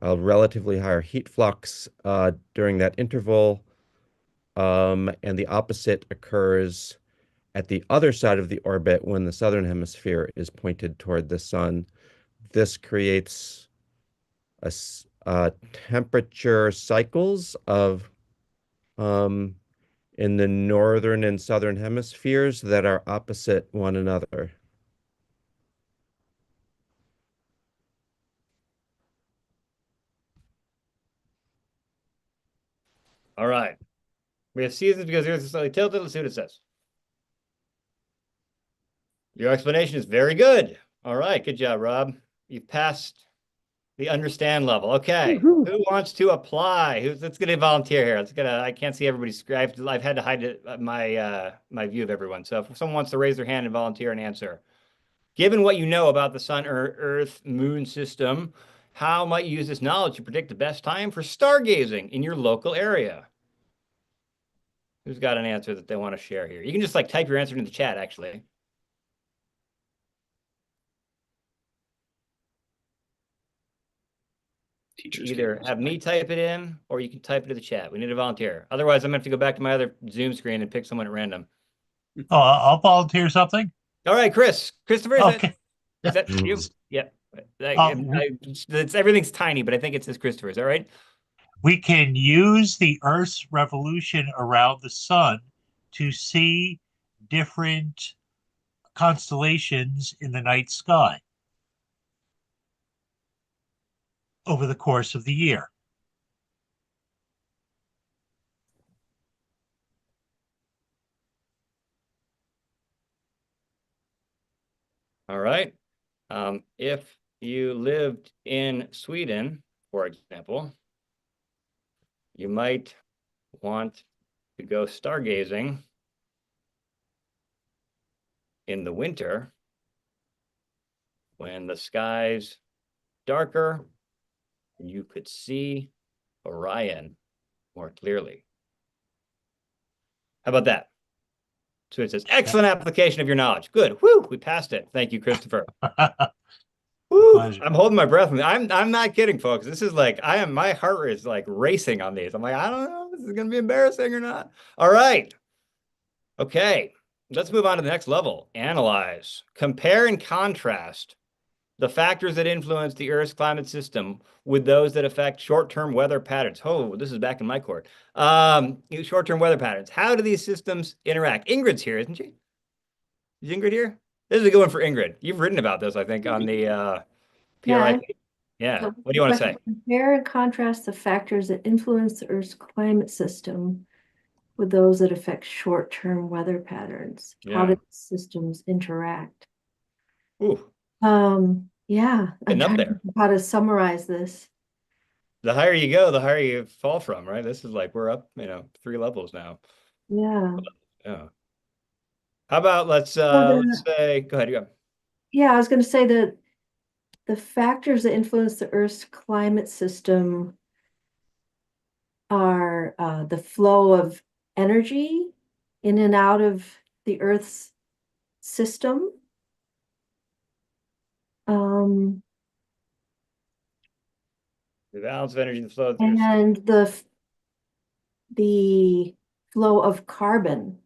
higher heat flux during that interval, and the opposite occurs at the other side of the orbit when the southern hemisphere is pointed toward the sun. This creates temperature cycles of in the northern and southern hemispheres that are opposite one another. All right. We have seasons because the Earth is slightly tilted. Let's see what it says. Your explanation is very good. All right. Good job, Rob. You've passed the understand level. Okay. Who wants to apply? Let's get a volunteer here. I can't see everybody's screen. I've had to hide my view of everyone. So if someone wants to raise their hand and volunteer and answer. Given what you know about the sun, Earth, moon system, how might you use this knowledge to predict the best time for stargazing in your local area? Who's got an answer that they want to share here? You can just like type your answer into the chat, actually. Teachers Either have me type it in or you can type it to the chat. We need a volunteer. Otherwise, I'm going to have to go back to my other Zoom screen and pick someone at random. Oh, I'll volunteer something. All right, Christopher, Okay. Is that you? Yeah. Everything's tiny, but I think it says Christopher. Is that right? We can use the Earth's revolution around the sun to see different constellations in the night sky over the course of the year. All right. If you lived in Sweden, for example, you might want to go stargazing in the winter when the sky's darker and you could see Orion more clearly. How about that? So it says, excellent application of your knowledge. Good. Woo, we passed it. Thank you, Christopher. Woo, I'm holding my breath. I'm not kidding, folks. This is like, my heart rate is like racing on these. I'm like, I don't know if this is going to be embarrassing or not. All right. Okay. Let's move on to the next level. Analyze. Compare and contrast the factors that influence the Earth's climate system with those that affect short-term weather patterns. Oh, this is back in my court. Short-term weather patterns. How do these systems interact? Ingrid's here, isn't she? Is Ingrid here? This is a good one for Ingrid. You've written about this, I think, on the PRI. Yeah. So What do you want to say? Compare and contrast the factors that influence the Earth's climate system with those that affect short-term weather patterns. How do these systems interact? Ooh. Yeah, I'm Getting up trying to there. think how to summarize this. The higher you go, the higher you fall from, right? This is like we're up, 3 levels now. Yeah. Yeah. How about let's say, go ahead. Yeah. Yeah, I was going to say that the factors that influence the Earth's climate system are the flow of energy in and out of the Earth's system. The balance of energy in the flow through. And the flow of carbon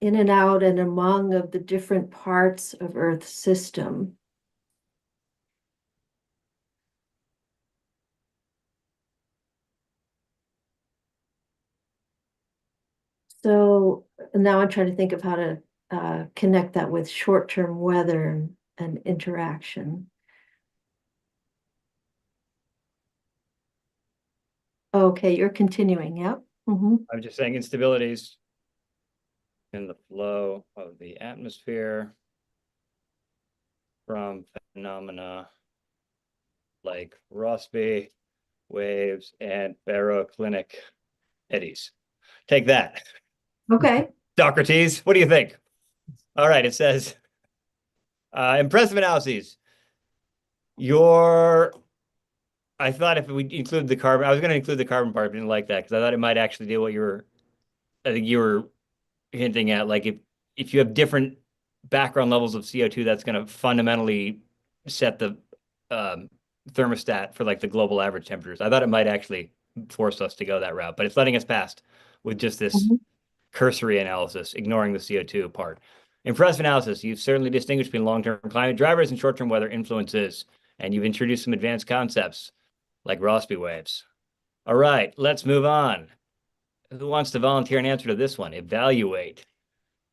in and out and among of the different parts of Earth's system. So now I'm trying to think of how to connect that with short-term weather and interaction. Okay, you're continuing, yep. I'm just saying instabilities in the flow of the atmosphere from phenomena like Rossby waves and baroclinic eddies. Take that. Okay. Socrates, what do you think? All right, it says, impressive analyses. I thought if we include the carbon, I was going to include the carbon part, but didn't like that because I thought it might actually do what I think you were hinting at. Like if you have different background levels of CO2, that's going to fundamentally set the thermostat for like the global average temperatures. I thought it might actually force us to go that route, but it's letting us pass with just this cursory analysis, ignoring the CO2 part. Impressive analysis. You've certainly distinguished between long-term climate drivers and short-term weather influences, and you've introduced some advanced concepts like Rossby waves. All right, let's move on. Who wants to volunteer an answer to this one? Evaluate.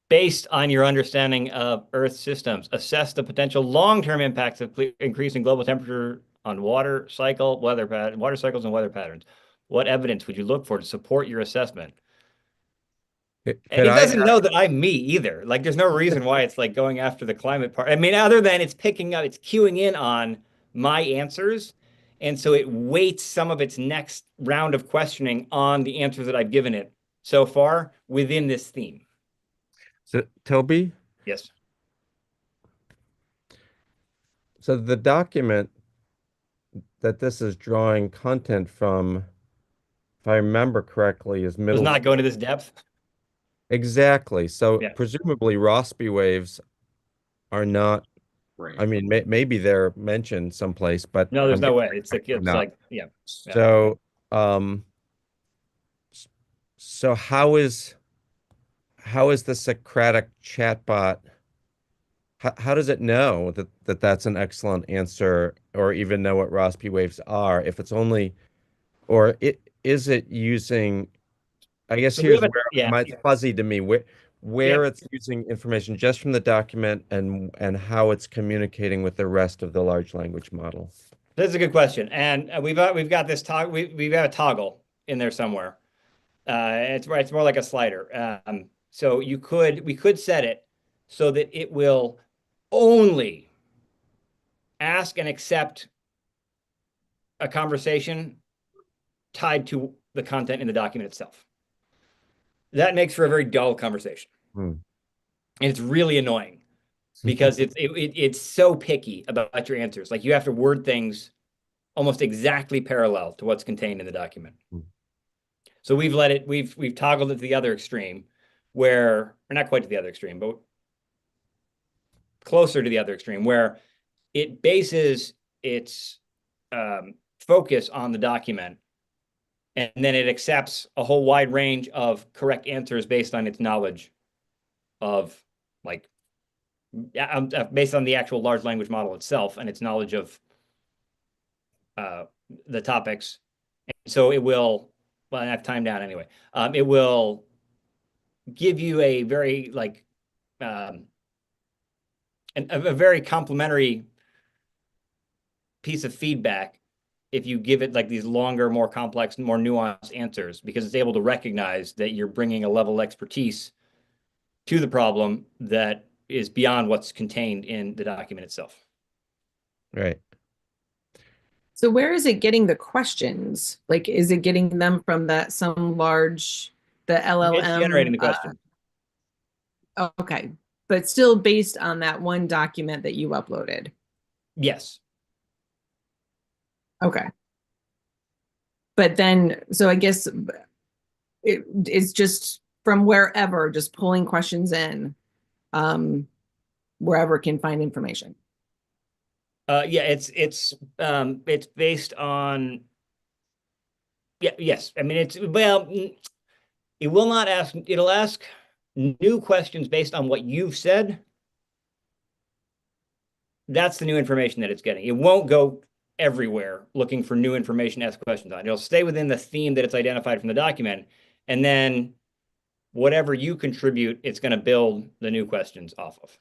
Based on your understanding of Earth systems, assess the potential long-term impacts of increasing global temperature on water cycles and weather patterns. What evidence would you look for to support your assessment? And it doesn't know that I'm me either. Like, there's no reason why it's like going after the climate part. I mean, other than it's picking up, it's queuing in on my answers. And so it weights some of its next round of questioning on the answers that I've given it so far within this theme. So, Toby? Yes. So the document that this is drawing content from, if I remember correctly, is Does not go into this depth. Exactly. So Yeah. presumably Rossby waves are not, I mean, maybe they're mentioned someplace, but no, there's I'm no way. guessing It's not. like, yeah. So, so how is the Socratic chatbot? How does it know that that's an excellent answer, or even know what Rossby waves are? If it's only, or is it using? I guess So here's where it's fuzzy to me. Where it's using information just from the document and how it's communicating with the rest of the large language model. That's a good question, and we've got this toggle. We've got a toggle in there somewhere. It's more like a slider. So we could set it so that it will only ask and accept a conversation tied to the content in the document itself. That makes for a very dull conversation. And it's really annoying because it's so picky about your answers. Like, you have to word things almost exactly parallel to what's contained in the document. So we've toggled it to the other extreme, or not quite to the other extreme, but closer to the other extreme, where it bases its focus on the document, and then it accepts a whole wide range of correct answers based on its knowledge of, like, based on the actual large language model itself and its knowledge of the topics. And so it will, well, I have time down anyway. It will give you a very a very complimentary piece of feedback if you give it like these longer, more complex, more nuanced answers, because it's able to recognize that you're bringing a level of expertise to the problem that is beyond what's contained in the document itself. Right. So where is it getting the questions? Like, is it getting them from the LLM? It's generating the question. Okay. But still based on that one document that you uploaded. Yes. Okay. But then, so I guess it's just from wherever, just pulling questions in, wherever it can find information. Yeah, it's based on, yes. I mean, it will not ask, it'll ask new questions based on what you've said. That's the new information that it's getting. It won't go everywhere looking for new information to ask questions on. It'll stay within the theme that it's identified from the document, and then whatever you contribute, it's going to build the new questions off of.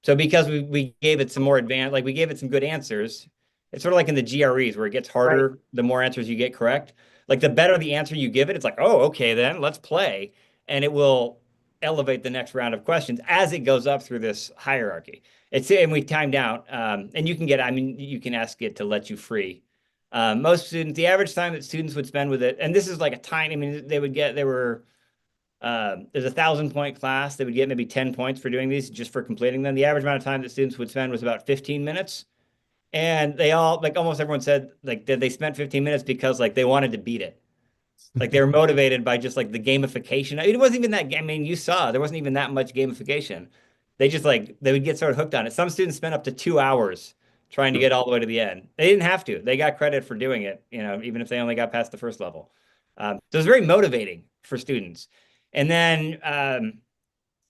So because we gave it some more advanced, like we gave it some good answers, it's sort of like in the GREs where it gets harder the more answers you get correct. Like the better the answer you give it, it's like, oh, okay, then let's play. And it will elevate the next round of questions as it goes up through this hierarchy. And we timed out, and you can get, I mean, you can ask it to let you free. Most students, the average time that students would spend with it, and this is like a tiny, I mean, there's a 1,000-point class. They would get maybe 10 points for doing these, just for completing them. The average amount of time that students would spend was about 15 minutes. And they all, like almost everyone said, like that they spent 15 minutes because like they wanted to beat it. Like they were motivated by just like the gamification. It wasn't even that, I mean, you saw, there wasn't even that much gamification. They just like, they would get sort of hooked on it. Some students spent up to 2 hours trying to get all the way to the end. They didn't have to. They got credit for doing it, you know, even if they only got past the first level. So it was very motivating for students. And then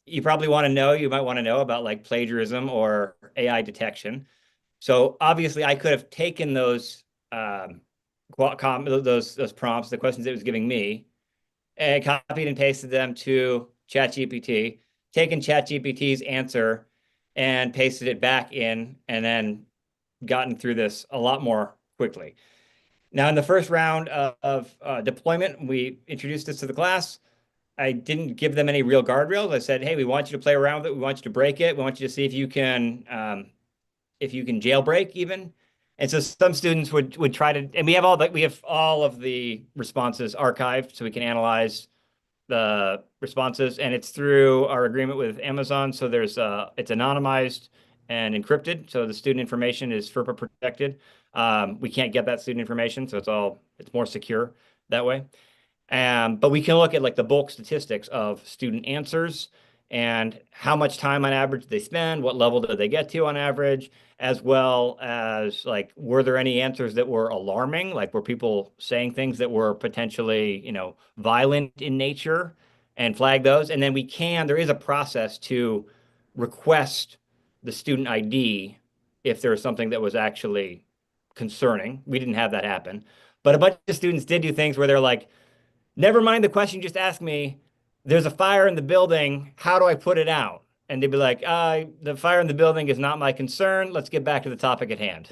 you probably want to know, you might want to know about like plagiarism or AI detection. So obviously I could have taken those those prompts, the questions it was giving me, and copied and pasted them to ChatGPT, taken ChatGPT's answer and pasted it back in, and then gotten through this a lot more quickly. Now, in the first round of deployment, we introduced this to the class. I didn't give them any real guardrails. I said, hey, we want you to play around with it. We want you to break it. We want you to see if you can jailbreak even. And so some students would try to, and we have all of the responses archived so we can analyze the responses, and it's through our agreement with Amazon. So it's anonymized and encrypted. So the student information is FERPA protected. We can't get that student information, so it's more secure that way. But we can look at like the bulk statistics of student answers and how much time on average they spend, what level did they get to on average, as well as like, were there any answers that were alarming? Like, were people saying things that were potentially, you know, violent in nature, and flag those? And then there is a process to request the student ID if there was something that was actually concerning. We didn't have that happen, but a bunch of students did do things where they're like, never mind the question you just asked me. There's a fire in the building. How do I put it out? And they'd be like, the fire in the building is not my concern. Let's get back to the topic at hand.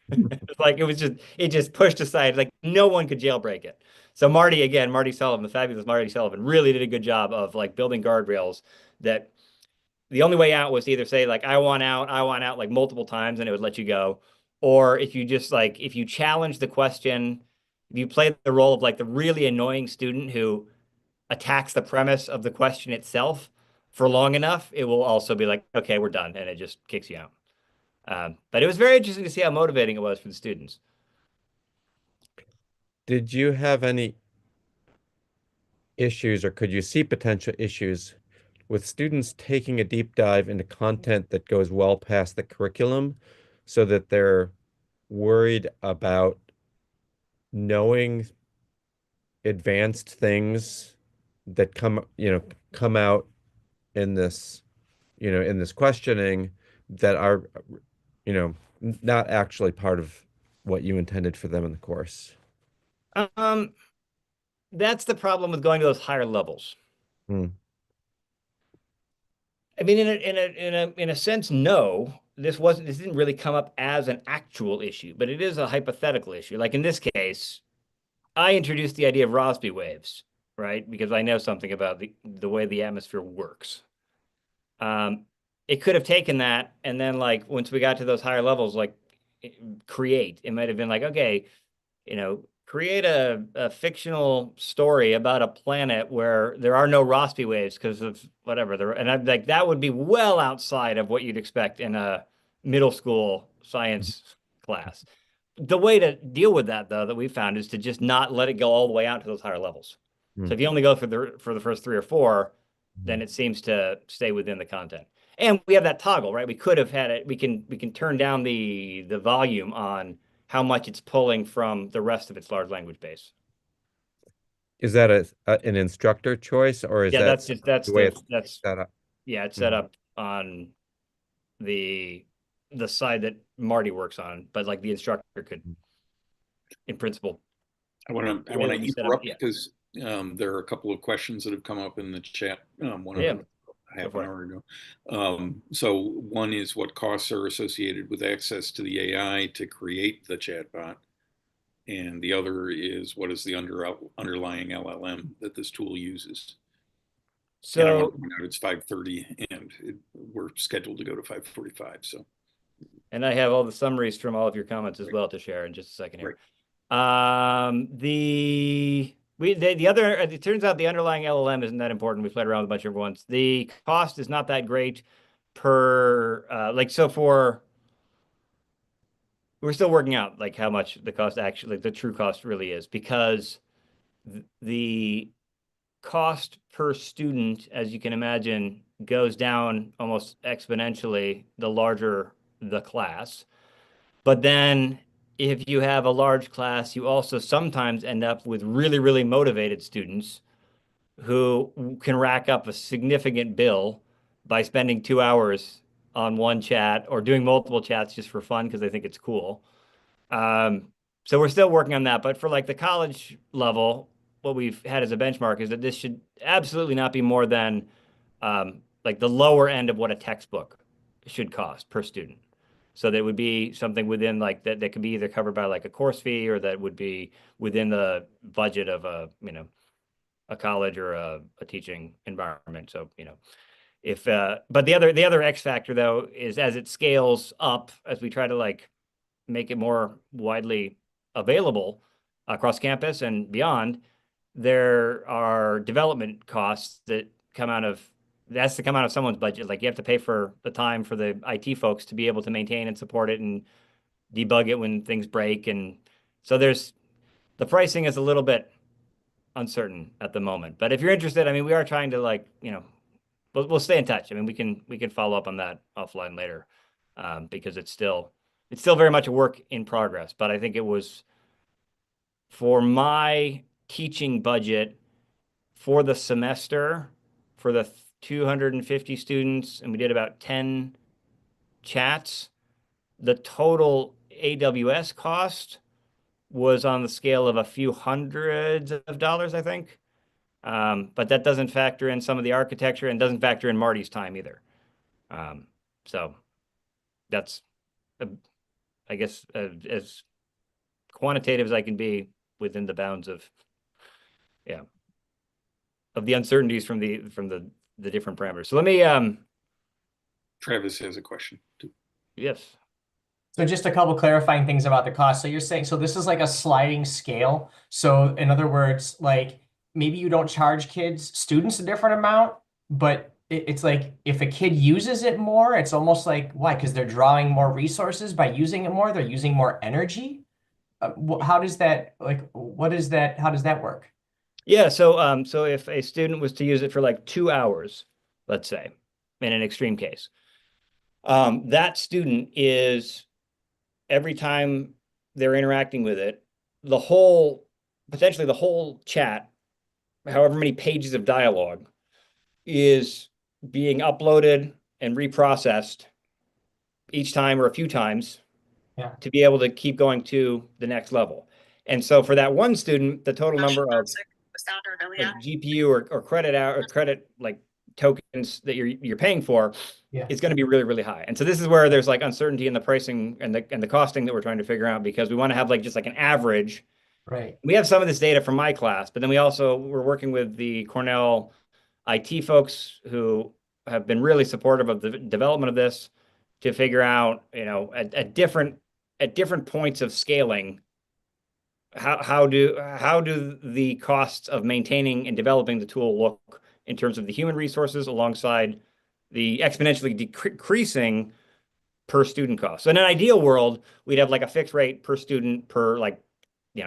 It's like, it just pushed aside. Like no one could jailbreak it. So Marty Sullivan, the fabulous Marty Sullivan, really did a good job of like building guardrails that the only way out was to either say like, I want out like multiple times, and it would let you go. Or if you challenge the question, if you play the role of like the really annoying student who attacks the premise of the question itself for long enough, it will also be like, okay, we're done. And it just kicks you out. But it was very interesting to see how motivating it was for the students. Did you have any issues, or could you see potential issues with students taking a deep dive into content that goes well past the curriculum, so that they're worried about knowing advanced things that come out in this, in this questioning, that are, not actually part of what you intended for them in the course? That's the problem with going to those higher levels. Hmm. I mean, in a sense, no, this didn't really come up as an actual issue, but it is a hypothetical issue. Like in this case, I introduced the idea of Rossby waves, right? Because I know something about the way the atmosphere works. It could have taken that, and then like once we got to those higher levels, like it might have been like, okay, create a fictional story about a planet where there are no Rossby waves because of whatever. And I'm like, that would be well outside of what you'd expect in a middle school science class. The way to deal with that, though, that we found, is to just not let it go all the way out to those higher levels. So if you only go for the first 3 or 4, then it seems to stay within the content. And we have that toggle, right? We could have had it. We can turn down the volume on how much it's pulling from the rest of its large language base. Is that an instructor choice, or is Yeah, that that's the way it's that's set up? yeah, it's set up on the side that Marty works on, but like the instructor could, in principle. I want to interrupt because there are a couple of questions that have come up in the chat. One of them half an hour ago. So one is what costs are associated with access to the AI to create the chatbot, and the other is what is the underlying LLM that this tool uses. And I want to point out it's 5:30 and we're scheduled to go to 5:45. So, and I have all the summaries from all of your comments as well to share in just a second here. Right. The other, it turns out the underlying LLM isn't that important. We played around with a bunch of ones. The cost is not that great per we're still working out like how much the cost actually, the true cost really is, because the cost per student, as you can imagine, goes down almost exponentially the larger the class. But then if you have a large class, you also sometimes end up with really, really motivated students who can rack up a significant bill by spending 2 hours on one chat or doing multiple chats just for fun because they think it's cool. So we're still working on that. But for like the college level, what we've had as a benchmark is that this should absolutely not be more than like the lower end of what a textbook should cost per student. So that would be something within like that could be either covered by like a course fee, or that would be within the budget of a college or a teaching environment. So, if but the other X factor though is as it scales up, as we try to like make it more widely available across campus and beyond, there are development costs that has to come out of someone's budget. Like you have to pay for the time for the IT folks to be able to maintain and support it and debug it when things break. And so the pricing is a little bit uncertain at the moment. But if you're interested, I mean, we are trying to like, we'll stay in touch. I mean, we can follow up on that offline later, because it's still very much a work in progress. But I think it was for my teaching budget for the semester for the 250 students, and we did about 10 chats. The total AWS cost was on the scale of a few hundreds of dollars, I think. But that doesn't factor in some of the architecture and doesn't factor in Marty's time either. So that's, I guess, as quantitative as I can be within the bounds of the uncertainties from the different parameters. So let me Travis has a question too. Yes. So just a couple clarifying things about the cost. So you're saying, so this is like a sliding scale. So in other words, like maybe you don't charge students a different amount, but it's like if a kid uses it more, it's almost like, why? Because they're drawing more resources by using it more. They're using more energy. How does that, like, what is that? How does that work? Yeah. So, so if a student was to use it for like 2 hours, let's say, in an extreme case, that student is, every time they're interacting with it, potentially the whole chat, however many pages of dialogue, is being uploaded and reprocessed each time or a few times to be able to keep going to the next level. And so for that one student, the total number of like GPU or credit hour or credit like tokens that you're paying for is going to be really, really high. And so this is where there's like uncertainty in the pricing and the costing that we're trying to figure out, because we want to have like just like an average. Right. We have some of this data from my class, but then we're working with the Cornell IT folks who have been really supportive of the development of this to figure out, at different points of scaling, how do the costs of maintaining and developing the tool look in terms of the human resources alongside the exponentially decreasing per student cost. So in an ideal world, we'd have like a fixed rate per student per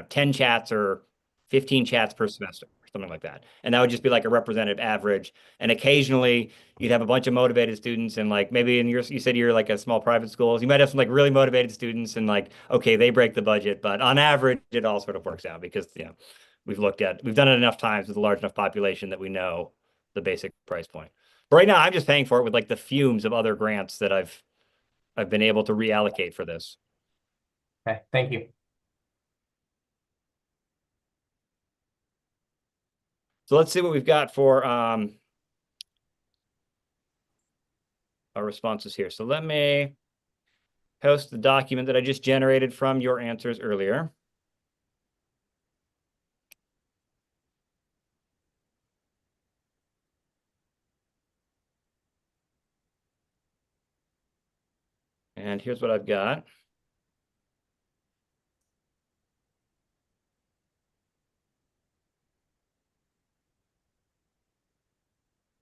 10 chats or 15 chats per semester, something like that. And that would just be like a representative average. And occasionally you'd have a bunch of motivated students, and like maybe you said you're like a small private school. So you might have some like really motivated students, and like, okay, they break the budget, but on average, it all sort of works out because, we've done it enough times with a large enough population that we know the basic price point. But right now I'm just paying for it with like the fumes of other grants that I've been able to reallocate for this. Okay, thank you. So let's see what we've got for our responses here. So let me post the document that I just generated from your answers earlier. And here's what I've got.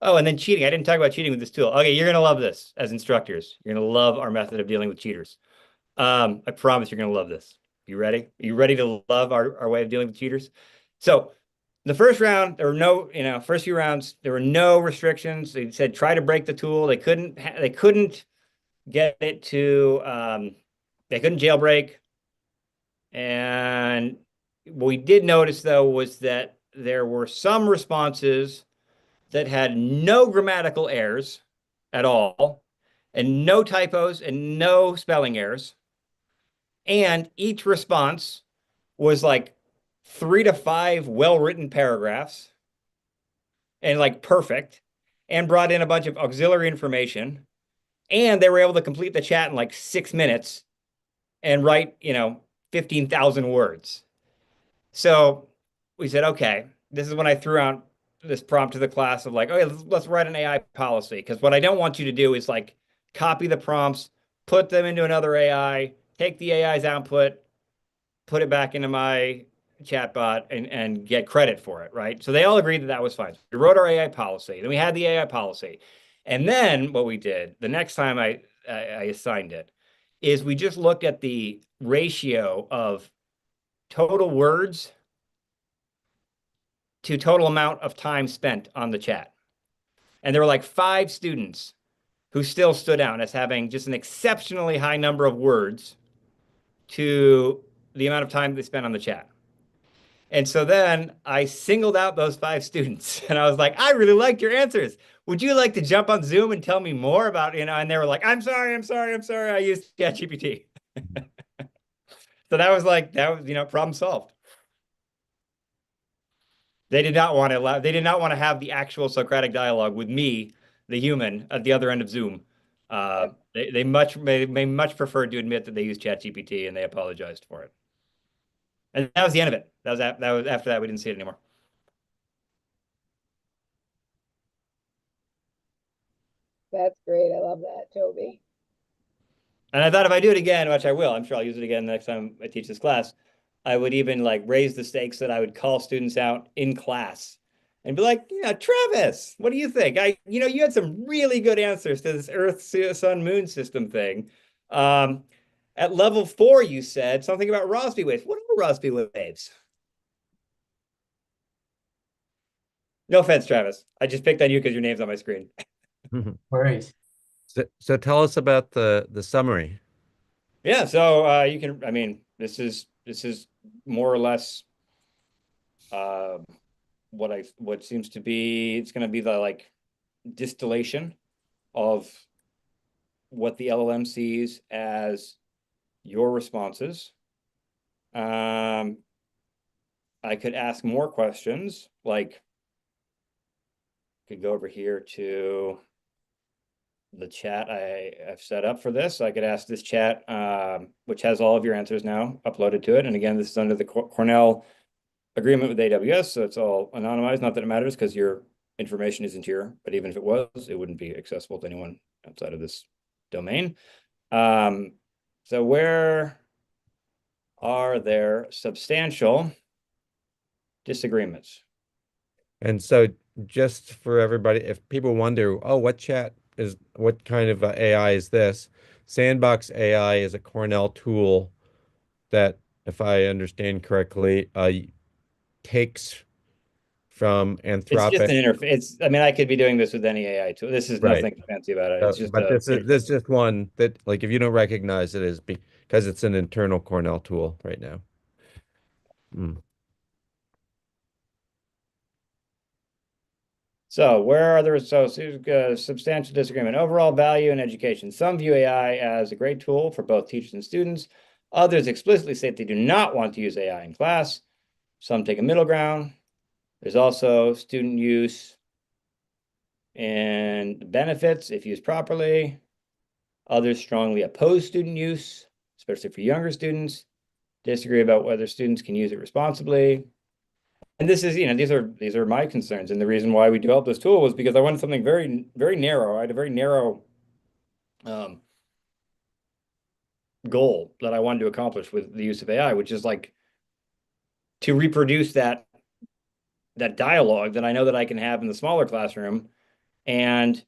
Oh, and then cheating. I didn't talk about cheating with this tool. Okay, you're going to love this as instructors. You're going to love our method of dealing with cheaters. I promise you're going to love this. You ready? Are you ready to love our way of dealing with cheaters? So the first round, there were no, first few rounds, there were no restrictions. They said, try to break the tool. They couldn't get it to, they couldn't jailbreak. And what we did notice, though, was that there were some responses that had no grammatical errors at all, and no typos and no spelling errors. And each response was like 3 to 5 well-written paragraphs and like perfect, and brought in a bunch of auxiliary information. And they were able to complete the chat in like 6 minutes and write, 15,000 words. So we said, okay, this is when I threw out this prompt to the class of like, okay, let's write an AI policy. Because what I don't want you to do is like copy the prompts, put them into another AI, take the AI's output, put it back into my chatbot, and get credit for it, right? So they all agreed that that was fine. We wrote our AI policy. Then we had the AI policy. And then what we did, the next time I assigned it, is we just looked at the ratio of total words to total amount of time spent on the chat. And there were like 5 students who still stood out as having just an exceptionally high number of words to the amount of time they spent on the chat. And so then I singled out those 5 students and I was like, I really liked your answers. Would you like to jump on Zoom and tell me more about, and they were like, I'm sorry. I used ChatGPT. So that was problem solved. They did not want to have the actual Socratic dialogue with me, the human, at the other end of Zoom. They much preferred to admit that they used ChatGPT, and they apologized for it. And that was the end of it. That was after that, we didn't see it anymore. That's great. I love that, Toby. And I thought if I do it again, which I will, I'm sure I'll use it again the next time I teach this class, I would even like raise the stakes that I would call students out in class and be like, Travis, what do you think? You had some really good answers to this Earth, Sun, Moon system thing. At level 4, you said something about Rossby waves. What are Rossby waves? No offense, Travis. I just picked on you because your name's on my screen. Worries. So tell us about the summary. Yeah, so you can, this is more or less what seems to be, it's going to be the like distillation of what the LLM sees as your responses. I could ask more questions, like could go over here to the chat I've set up for this. I could ask this chat, which has all of your answers now uploaded to it. And again, this is under the Cornell agreement with AWS, so it's all anonymized. Not that it matters because your information isn't here, but even if it was, it wouldn't be accessible to anyone outside of this domain. So where are there substantial disagreements? And so just for everybody, if people wonder, oh, what kind of AI is this? Sandbox AI is a Cornell tool that, if I understand correctly, takes from It's just Anthropic. an interface. I mean, I could be doing this with any AI tool. This is Right. nothing fancy about it. It's just But this is just one that, like, if you don't recognize it as because it's an internal Cornell tool right now. So where are there substantial disagreement? Overall value in education. Some view AI as a great tool for both teachers and students. Others explicitly state they do not want to use AI in class. Some take a middle ground. There's also student use and benefits if used properly. Others strongly oppose student use, especially for younger students. Disagree about whether students can use it responsibly. And this is, these are my concerns. And the reason why we developed this tool was because I wanted something very, very narrow. I had a very narrow goal that I wanted to accomplish with the use of AI, which is like to reproduce that dialogue that I know that I can have in the smaller classroom, and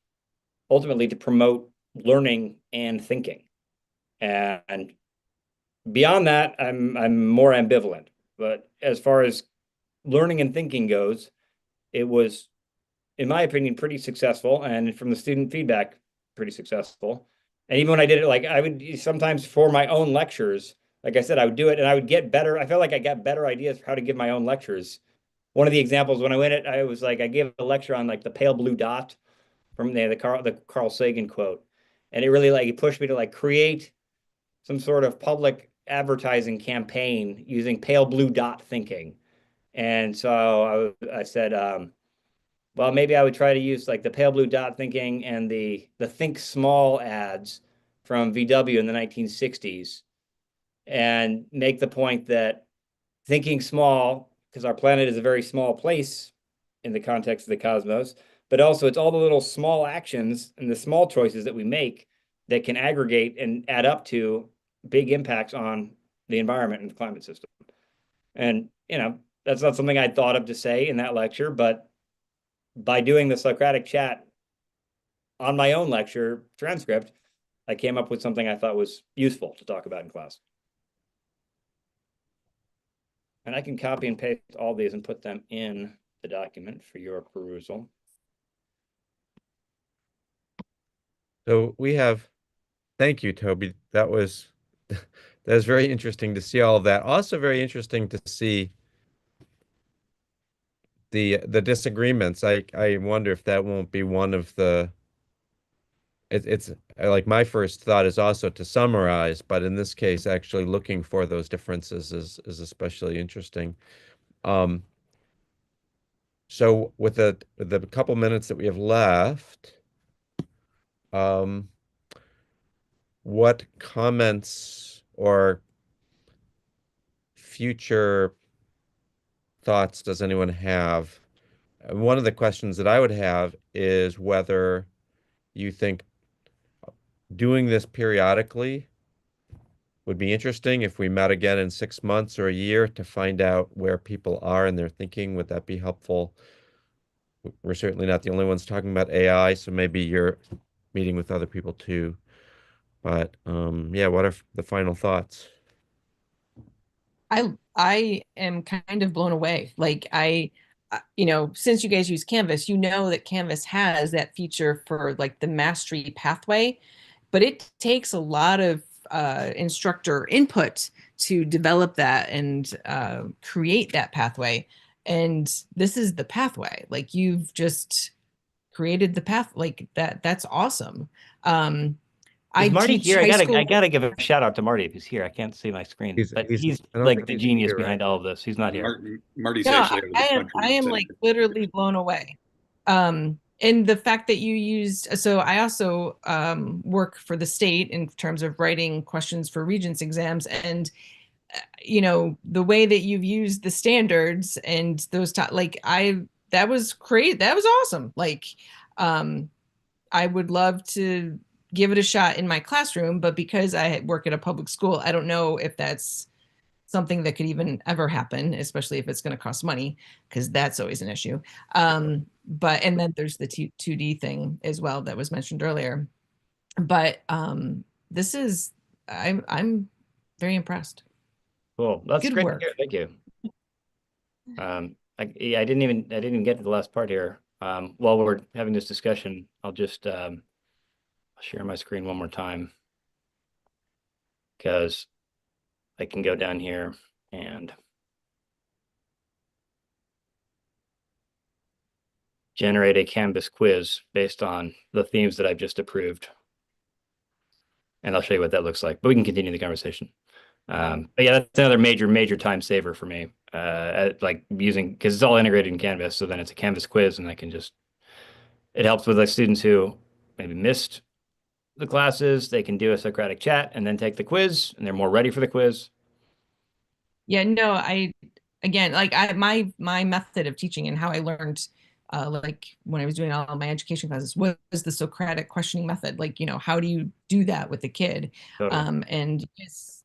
ultimately to promote learning and thinking. And beyond that, I'm more ambivalent. But as far as learning and thinking goes, it was, in my opinion, pretty successful. And from the student feedback, pretty successful. And even when I did it, like I would sometimes for my own lectures, like I said, I would do it and I would get better. I felt like I got better ideas for how to give my own lectures. One of the examples when I went it, I was like, I gave a lecture on like the pale blue dot from the Carl Sagan quote. And it really like, it pushed me to like create some sort of public advertising campaign using pale blue dot thinking. And so I said, well, maybe I would try to use like the pale blue dot thinking and the think small ads from VW in the 1960s, and make the point that thinking small, because our planet is a very small place in the context of the cosmos, but also it's all the little small actions and the small choices that we make that can aggregate and add up to big impacts on the environment and the climate system. And, that's not something I thought of to say in that lecture, but by doing the Socratic Chat on my own lecture transcript, I came up with something I thought was useful to talk about in class. And I can copy and paste all these and put them in the document for your perusal. So thank you, Toby. That was very interesting to see all of that. Also very interesting to see the disagreements. I wonder if that won't be one of the it's like my first thought is also to summarize, but in this case, actually looking for those differences is especially interesting. So with the couple minutes that we have left, what comments or future thoughts does anyone have? One of the questions that I would have is whether you think doing this periodically would be interesting if we met again in 6 months or a year to find out where people are in their thinking. Would that be helpful? We're certainly not the only ones talking about AI, so maybe you're meeting with other people too. But yeah, what are the final thoughts? I am kind of blown away. Like since you guys use Canvas, that Canvas has that feature for like the mastery pathway, but it takes a lot of instructor input to develop that and create that pathway. And this is the pathway. Like you've just created the path like that. That's awesome. Is Marty here? I school. gotta give a shout out to Marty if he's here. I can't see my screen, but he's like the genius behind all of this. He's not here. Marty's No, actually out of the country. I am like literally blown away. And the fact that you used, so I also work for the state in terms of writing questions for Regents exams, and the way that you've used the standards and those that was great. That was awesome. Like, I would love to give it a shot in my classroom, but because I work at a public school, I don't know if that's something that could even ever happen, especially if it's going to cost money, because that's always an issue. And then there's the 2D thing as well that was mentioned earlier. But I'm very impressed. Cool. That's Good great work. to hear. Thank you. I didn't even get to the last part here. While we're having this discussion, I'll just share my screen one more time because I can go down here and generate a Canvas quiz based on the themes that I've just approved. And I'll show you what that looks like, but we can continue the conversation. But yeah, that's another major time saver for me. Like using, because it's all integrated in Canvas, so then it's a Canvas quiz, and I can just, it helps with like students who maybe missed the classes. They can do a Socratic chat and then take the quiz, and they're more ready for the quiz. Yeah, no, again, like my method of teaching and how I learned, like when I was doing all my education classes was the Socratic questioning method. Like, how do you do that with the kid? Totally. And yes,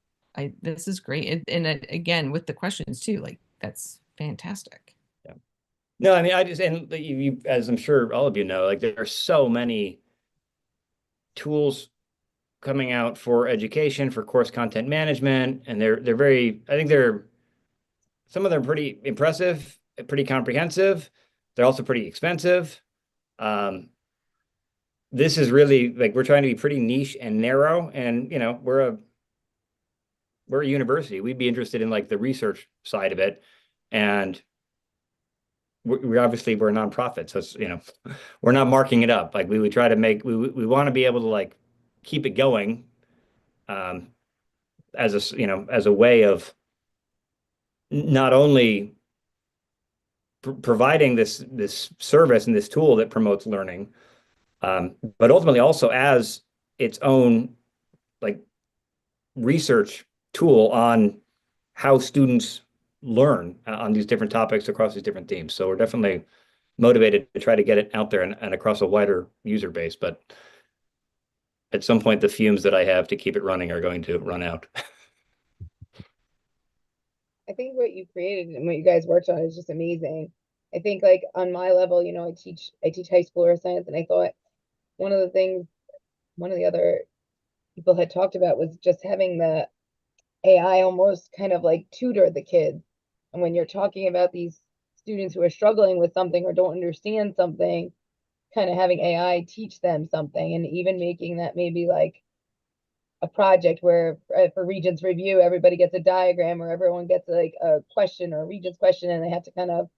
this is great. And again, with the questions too, like that's fantastic. Yeah. No, I mean, and you, as I'm sure all of you know, like there are so many tools coming out for education, for course content management, and they're very, I think some of them are pretty impressive, pretty comprehensive. They're also pretty expensive. This is really like we're trying to be pretty niche and narrow, and we're a university. We'd be interested in like the research side of it, and we're obviously we're a nonprofit, so it's we're not marking it up. Like we would try to make we want to be able to like keep it going, as a way of not only providing this service and this tool that promotes learning, but ultimately also as its own like research tool on how students learn on these different topics across these different themes. So we're definitely motivated to try to get it out there and across a wider user base. But at some point, the fumes that I have to keep it running are going to run out. I think what you created and what you guys worked on is just amazing. I think like on my level, I teach high school earth science, and I thought one of the things one of the other people had talked about was just having the AI almost kind of like tutor the kids. And when you're talking about these students who are struggling with something or don't understand something, kind of having AI teach them something, and even making that maybe like a project where for Regents review, everybody gets a diagram or everyone gets like a question or a Regents question, and they have to kind of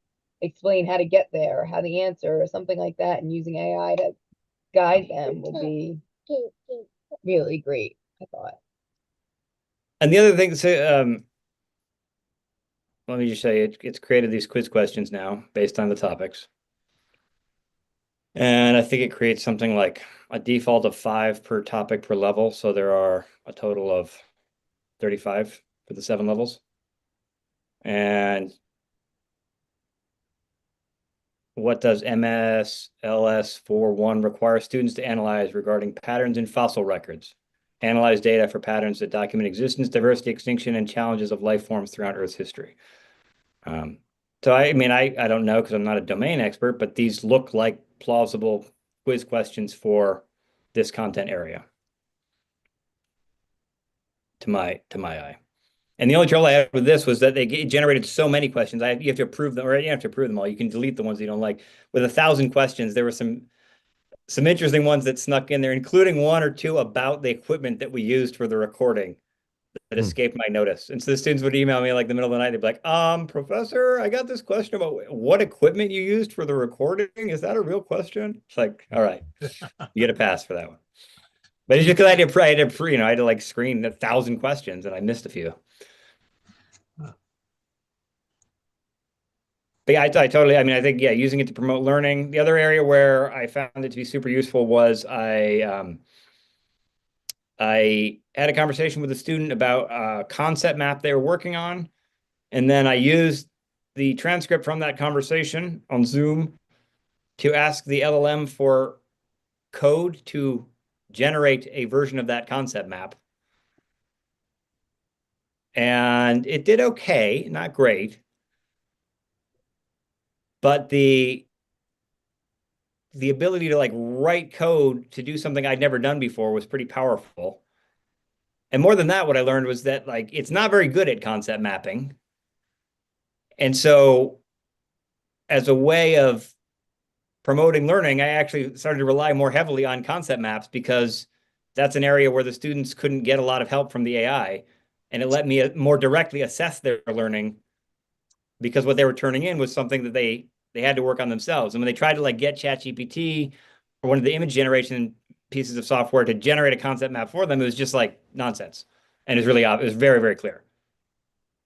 explain how to get there or how to answer or something like that, and using AI to guide them would be really great, I thought. And the other thing to say, let me just say it's created these quiz questions now based on the topics. And I think it creates something like a default of 5 per topic per level. So there are a total of 35 for the 7 levels. And what does MSLS 4.1 require students to analyze regarding patterns in fossil records? Analyze data for patterns that document existence, diversity, extinction, and challenges of life forms throughout Earth's history. So I mean, I don't know because I'm not a domain expert, but these look like plausible quiz questions for this content area to my eye. And the only trouble I had with this was that they generated so many questions. You have to approve them, or you have to approve them all. You can delete the ones you don't like. With 1,000 questions, there were some interesting ones that snuck in there, including 1 or 2 about the equipment that we used for the recording that escaped my notice. And so the students would email me like the middle of the night. They'd be like, Professor, I got this question about what equipment you used for the recording. Is that a real question? It's like, all right, you get a pass for that one. But it's just because I had to like screen 1,000 questions and I missed a few. But yeah, I totally, I think, yeah, using it to promote learning. The other area where I found it to be super useful was I had a conversation with a student about a concept map they were working on. And then I used the transcript from that conversation on Zoom to ask the LLM for code to generate a version of that concept map. And it did okay, not great. But the ability to like write code to do something I'd never done before was pretty powerful. And more than that, what I learned was that like it's not very good at concept mapping. And so as a way of promoting learning, I actually started to rely more heavily on concept maps because that's an area where the students couldn't get a lot of help from the AI. And it let me more directly assess their learning because what they were turning in was something that they had to work on themselves. And when they tried to like get ChatGPT or one of the image generation pieces of software to generate a concept map for them, it was just like nonsense. And it was very, very clear.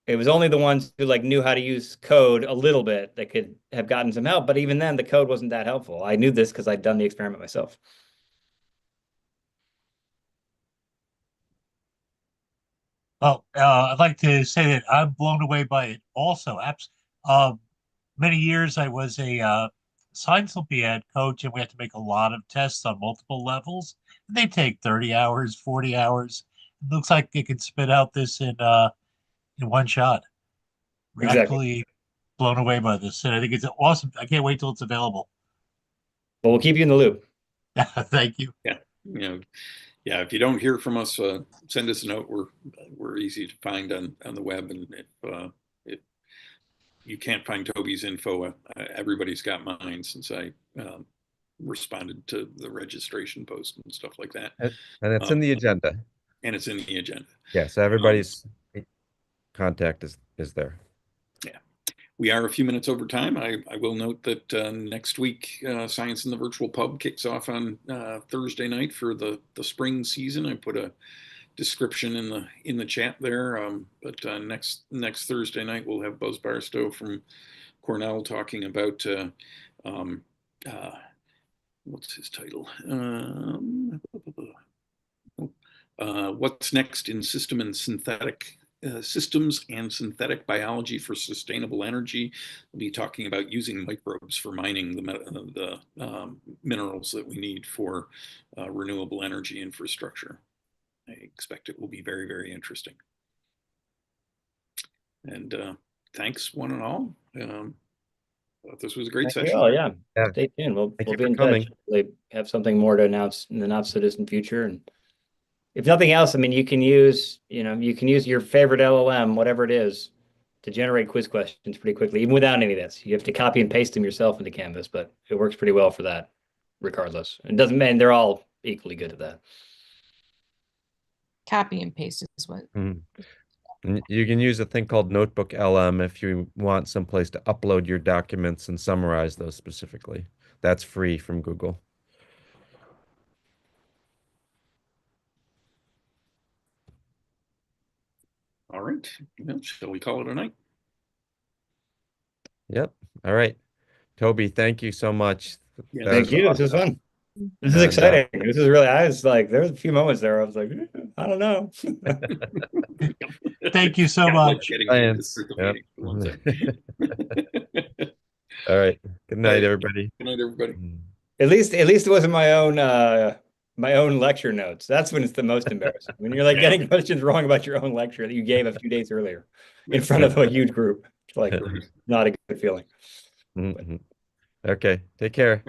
It was only the ones who like knew how to use code a little bit that could have gotten some help. But even then, the code wasn't that helpful. I knew this because I'd done the experiment myself. Well, I'd like to say that I'm blown away by it also. Many years I was a science Olympiad coach, and we had to make a lot of tests on multiple levels. They take 30 hours, 40 hours. It looks like it can spit out this in one shot. We're Exactly. actually blown away by this, and I think it's awesome. I can't wait till it's available. Well, we'll keep you in the loop. Thank you. Yeah, yeah. If you don't hear from us, send us a note. We're easy to find on the web, and if you can't find Toby's info, everybody's got mine since I responded to the registration post and stuff like that. And it's in the agenda. And it's in the agenda. Yeah, so everybody's contact is there. Yeah. We are a few minutes over time. I will note that next week, Science in the Virtual Pub kicks off on Thursday night for the spring season. I put a description in the chat there. But next Thursday night, we'll have Buzz Barstow from Cornell talking about what's his title? What's next in systems and synthetic biology for sustainable energy. We'll be talking about using microbes for mining the minerals that we need for renewable energy infrastructure. I expect it will be very, very interesting. And thanks one and all. Thought this was a great session. Oh yeah. Stay tuned. We'll be in touch. They have something more to announce in the not so distant future. And if nothing else, I mean, you can use your favorite LLM, whatever it is, to generate quiz questions pretty quickly, even without any of this. You have to copy and paste them yourself into Canvas, but it works pretty well for that, regardless. It doesn't mean they're all equally good at that. Copy and paste is what. And you can use a thing called Notebook LM if you want someplace to upload your documents and summarize those specifically. That's free from Google. All right. Well, shall we call it a night? Yep. All right. Toby, thank you so much. Yeah, thank you. This is fun. This is exciting. This is really, I was like, there was a few moments there. I was like, I don't know. Thank you so much. Science. Yep. All right. Good night, everybody. Good night, everybody. At least it wasn't my own lecture notes. That's when it's the most embarrassing. When you're like getting questions wrong about your own lecture that you gave a few days earlier in front of a huge group. It's like not a good feeling. Okay. Take care.